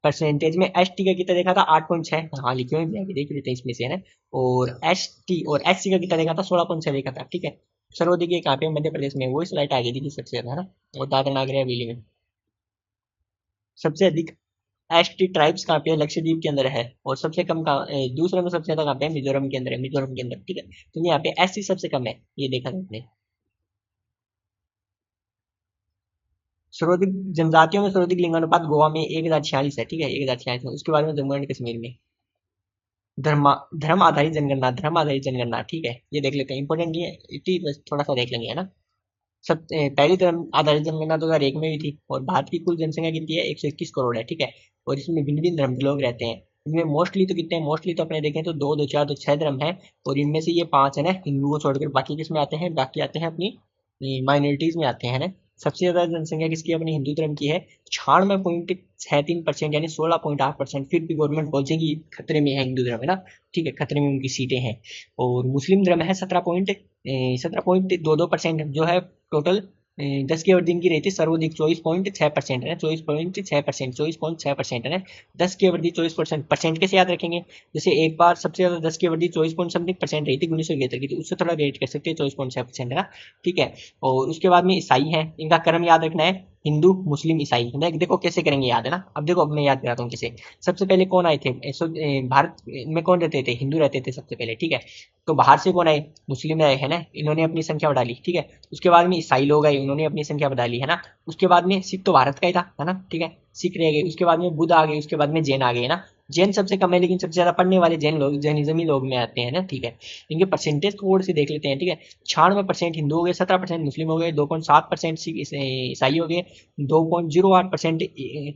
S1: परसेंटेज में एस टी का कितना देखा था? 8.6। हाँ लिखे हुए हैं, देख लेते हैं इसमें से, है ना। और एस टी और एस सी का कितना देखा था? 16.6 देखा था, ठीक है। सर्वाधिक ये कहाँ पे? मध्य प्रदेश में। वो स्लाइड आ गई थी सबसे ज्यादा, है ना। और दादरा नगर हवेली में सबसे अधिक एस टी ट्राइब्स कहाँ पे है? लक्षद्वीप के अंदर है। और सबसे कम दूसरे में सबसे ज्यादा कहाँ पे है? मिजोरम के अंदर है, मिजोरम के अंदर, ठीक है। तो यहाँ पे एस सी सबसे कम है, ये देखा था आपने। सर्वाधिक जनजातियों में सर्वाधिक लिंगानुपात गोवा में 1046 है, ठीक है, 1046 है। उसके बाद में जम्मू एंड कश्मीर में धर्म आधारित जनगणना, ठीक है, ये देख लेते हैं। इंपॉर्टेंट नहीं है इतनी, बस थोड़ा सा देख लेंगे, है ना। पहली धर्म आधारित जनगणना 2001 में हुई थी। और भारत की कुल जनसंख्या कितनी है? 121 करोड़ है, ठीक है। और इसमें भिन्न भिन्न धर्म के लोग रहते हैं। इनमें मोस्टली तो कितने हैं? मोस्टली तो अपने देखें तो दो दो चार, तो छह धर्म है। और इनमें से ये पांच है ना, हिंदू को छोड़कर बाकी किसमें आते हैं? बाकी आते हैं अपनी माइनॉरिटीज में आते हैं ना। सबसे ज्यादा जनसंख्या किसकी अपनी हिंदू धर्म की है? 96.63%, यानी 16.8%। फिर भी गवर्नमेंट बोलेगी खतरे में है हिंदू धर्म, है ना, ठीक है, खतरे में उनकी सीटें हैं। और मुस्लिम धर्म है 17.22%, जो है टोटल 10 की अवधि इनकी रहती है सर्वाधिक 24.6% है ना, 24.6%, 24.6% है ना। 10 की अवधि 24%, परसेंट कैसे याद रखेंगे? जैसे एक बार सबसे ज्यादा 10 की अवधि 24% रही थी 1971 की, तो उससे थोड़ा रेट कर सकते हैं, 24.6% है ना, ठीक है। और उसके बाद में ईसाई है, इनका क्रम याद रखना है, हिंदू मुस्लिम ईसाई, है ना। देखो कैसे करेंगे याद, है ना। अब देखो, अब मैं याद कराता हूँ कैसे। सबसे पहले कौन आए थे? भारत में कौन रहते थे? हिंदू रहते थे सबसे पहले, ठीक है। तो बाहर से कौन आए? मुस्लिम आए, है ना, इन्होंने अपनी संख्या बढ़ा ली, ठीक है। उसके बाद में ईसाई लोग आए, उन्होंने अपनी संख्या बढ़ा ली, है ना। उसके बाद में सिख तो भारत का ही था, है ना, ठीक है, सिख रह गए। उसके बाद में बुद्ध आ गए, उसके बाद में जैन आ गए, है ना। जैन सबसे कम है, लेकिन सबसे ज्यादा पढ़ने वाले जैन लोग, जैनिज्म ही लोग में आते हैं ना, ठीक है। इनके परसेंटेज कोड से देख लेते हैं, ठीक है। 96% हिंदू हो गए, 17% मुस्लिम हो गए, 2.7% ईसाई हो गए, 2.08%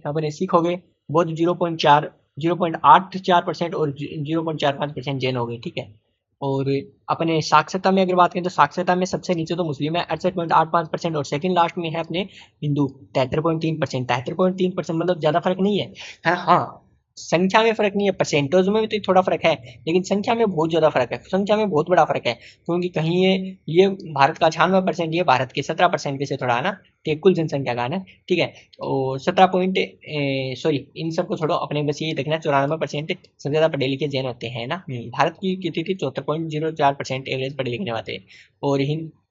S1: अपने सिख हो गए, बौद्ध 0.84% और 0.45% जैन हो गए, ठीक है। और अपने साक्षरता में अगर बात करें, तो साक्षरता में सबसे नीचे तो मुस्लिम है 68.85%, और सेकंड लास्ट में है अपने हिंदू 73.3%। 73.3% मतलब ज्यादा फर्क नहीं है, हाँ। संख्या में फर्क नहीं है, परसेंटेज में भी तो थोड़ा फर्क है, लेकिन संख्या में बहुत ज्यादा फर्क है, संख्या में बहुत बड़ा फर्क है। क्योंकि कहीं ये भारत का 96%, ये भारत के 17% पे से थोड़ा, है ना, ठीक है, कुल जनसंख्या का, है ना, ठीक है। और 17 पॉइंट, सॉरी, इन सबको छोड़ो, अपने बस ये देखना 94% सबसे ज्यादा पढ़े लिखे जैन होते हैं ना। भारत की कितनी थी? 74.04% एवरेज पढ़े लिखने वाले। और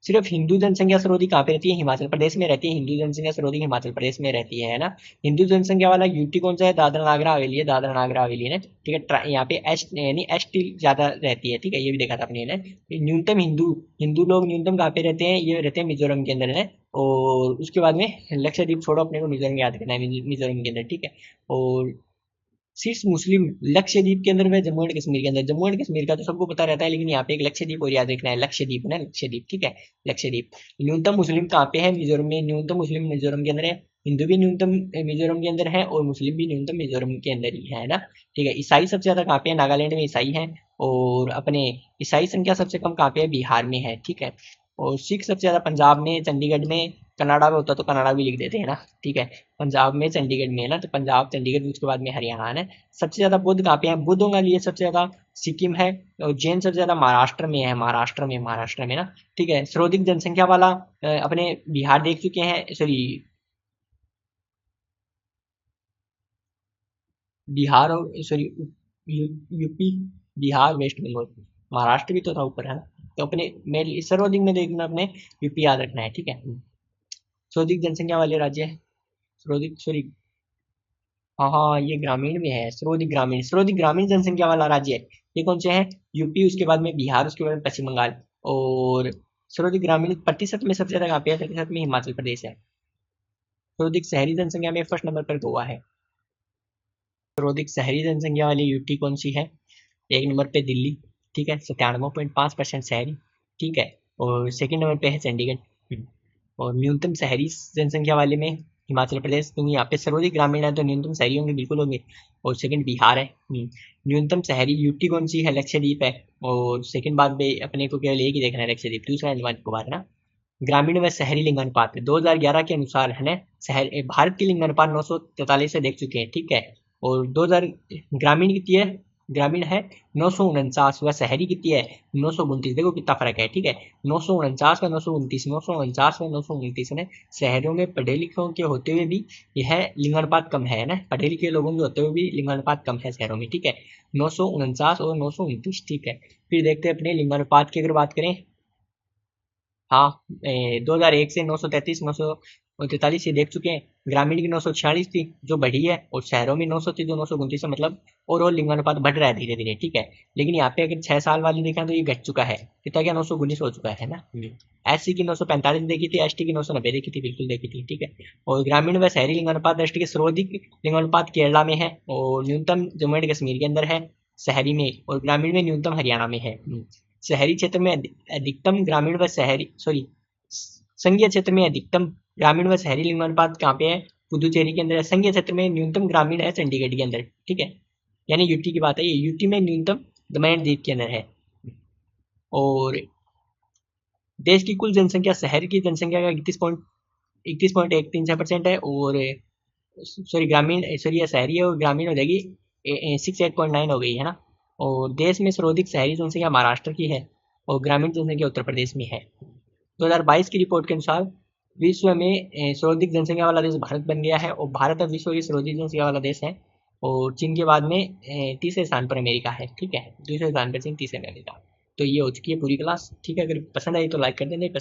S1: सिर्फ हिंदू जनसंख्या सर्वाधिक कहाँ पे रहती है? हिमाचल प्रदेश में रहती है। हिंदू जनसंख्या सर्वाधिक हिमाचल प्रदेश में रहती है ना। हिंदू जनसंख्या वाला यूटी कौन सा है? दादरा नागर हवेली है, दादरा नागर हवेली है ना, ठीक है। यहाँ पे एस यानी एस टी ज्यादा रहती है, ठीक है, ये भी देखा था अपने ने। न्यूनतम हिंदू हिंदू लोग न्यूनतम कहाँ पे रहते हैं? ये रहते हैं मिजोरम के अंदर, है। और उसके बाद में लक्षद्वीप छोड़ो, अपने को मिजोरम याद करना है, मिजोरम के अंदर, ठीक है। और शीर्ष मुस्लिम लक्षद्वीप के अंदर में, जम्मू एंड कश्मीर के अंदर। जम्मू एंड कश्मीर का तो सबको पता रहता है, लेकिन यहाँ पे एक लक्षद्वीप और याद रखना है, लक्षद्वीप ना, लक्षद्वीप, ठीक है, लक्षद्वीप। न्यूनतम मुस्लिम कहाँ पे है? मिजोरम में। न्यूनतम मुस्लिम मिजोरम के अंदर है। हिंदू भी न्यूनतम मिजोरम के अंदर है, और मुस्लिम भी न्यूनतम मिजोरम के अंदर ही है ना, ठीक है। ईसाई सबसे ज्यादा कहाँ पे है? नागालैंड में ईसाई है। और अपने ईसाई संख्या सबसे कम कहाँ पे है? बिहार में है, ठीक है। और सिख सबसे ज़्यादा पंजाब में, चंडीगढ़ में, कनाडा में होता तो कनाडा भी लिख देते हैं ना, ठीक है। पंजाब में, चंडीगढ़ में है ना, तो पंजाब, चंडीगढ़, उसके बाद में हरियाणा है ना। सबसे ज़्यादा बुद्ध कहाँ पे हैं? बुद्धों का लिए सबसे ज़्यादा सिक्किम है, और जैन सबसे ज़्यादा महाराष्ट्र में है, महाराष्ट्र में ना, ठीक है। सर्वाधिक जनसंख्या वाला अपने बिहार देख चुके हैं, सॉरी बिहार और sorry UP, Bihar, West Bengal, Maharashtra भी तो था ऊपर है ना। तो अपने मेन सर्वाधिक में देखना, अपने यूपी याद रखना है, ठीक है। सर्वाधिक जनसंख्या वाले राज्य है, सर्वाधिक सॉरी, हाँ हाँ, ये ग्रामीण में है, सर्वाधिक ग्रामीण जनसंख्या वाला राज्य है। ये कौन से हैं? यूपी, उसके बाद में बिहार, उसके बाद में पश्चिम बंगाल। और सर्वाधिक ग्रामीण प्रतिशत में सबसे ज्यादा कहाँ पे है? प्रतिशत में हिमाचल प्रदेश है। सर्वाधिक शहरी जनसंख्या में फर्स्ट नंबर पर गोवा है। सर्वाधिक शहरी जनसंख्या वाली यूटी कौन सी है? एक नंबर पे दिल्ली, ठीक है, 97.5% शहरी, ठीक है। और सेकंड नंबर पे है चंडीगढ़। और न्यूनतम शहरी जनसंख्या वाले में हिमाचल प्रदेश, क्योंकि यहाँ पे सर्वाधिक ग्रामीण है तो न्यूनतम शहरी होंगे, बिल्कुल होंगे। और सेकंड बिहार है। न्यूनतम शहरी यूटी कौन सी है? लक्षद्वीप है। और सेकंड बाद में अपने को केवल एक ही देखना है, लक्षद्वीप, दूसरा अंडमान निकोबार है ना। ग्रामीण व शहरी लिंगानुपात 2011 के अनुसार है ना, शहर भारत की लिंगानुपात 943 से देख चुके हैं, ठीक है। और 2000 ग्रामीण कितनी है? ग्रामीण है 949, व शहरी कितनी है? 929। देखो कितना फर्क है, ठीक है। 949 व 929, 949 व 929 है। शहरों में पढ़े लिखों के होते हुए भी यह लिंगानुपात कम है ना, पढ़े लिखे लोगों के होते हुए भी लिंगानुपात कम है शहरों में, ठीक है। 949 और 929, ठीक है। फिर देखते हैं अपने लिंगानुपात की अगर बात करें। हाँ, 2001 से 933, 943 ये देख चुके हैं। ग्रामीण की 946 थी जो बढ़ी है, और शहरों में 900 थी जो 929 है, मतलब ओवरऑल लिंगानुपात बढ़ रहा है धीरे धीरे, ठीक है। लेकिन यहाँ पे अगर 6 साल वाली देखा तो ये घट चुका है, कितना क्या 919 हो चुका है ना। एससी की 945 देखी थी, एसटी की 990 देखी थी, बिल्कुल देखी थी, ठीक है। और ग्रामीण व शहरी लिंगानुपात दृष्टि के सर्वाधिक लिंगानुपात केरला में है, और न्यूनतम जम्मू एंड कश्मीर के अंदर है शहरी में, और ग्रामीण में न्यूनतम हरियाणा में है। शहरी क्षेत्र में अधिकतम ग्रामीण व शहरी सॉरी संघीय क्षेत्र में अधिकतम ग्रामीण व शहरी लिंगानुपात कहाँ पे है? पुदुचेरी के अंदर है। संघीय क्षेत्र में न्यूनतम ग्रामीण है चंडीगढ़ के अंदर, ठीक है। यानी यूटी की बात है, ये यूटी में न्यूनतम दमन द्वीप के अंदर है। और देश की कुल जनसंख्या, शहर की जनसंख्या का 31.136% है, और सॉरी ग्रामीण सॉरी शहरी है, और ग्रामीण हो जाएगी 68.9 हो गई है ना। और देश में सर्वाधिक शहरी जनसंख्या महाराष्ट्र की है, और ग्रामीण जनसंख्या उत्तर प्रदेश में है। 2022 की रिपोर्ट के अनुसार विश्व में सर्वाधिक जनसंख्या वाला देश भारत बन गया है, और भारत अब विश्व की सर्वाधिक जनसंख्या वाला देश है। और चीन के बाद में तीसरे स्थान पर अमेरिका है, ठीक है। दूसरे स्थान पर चीन, तीसरे में अमेरिका। तो ये हो चुकी है पूरी क्लास, ठीक है। अगर पसंद आई तो लाइक कर देना।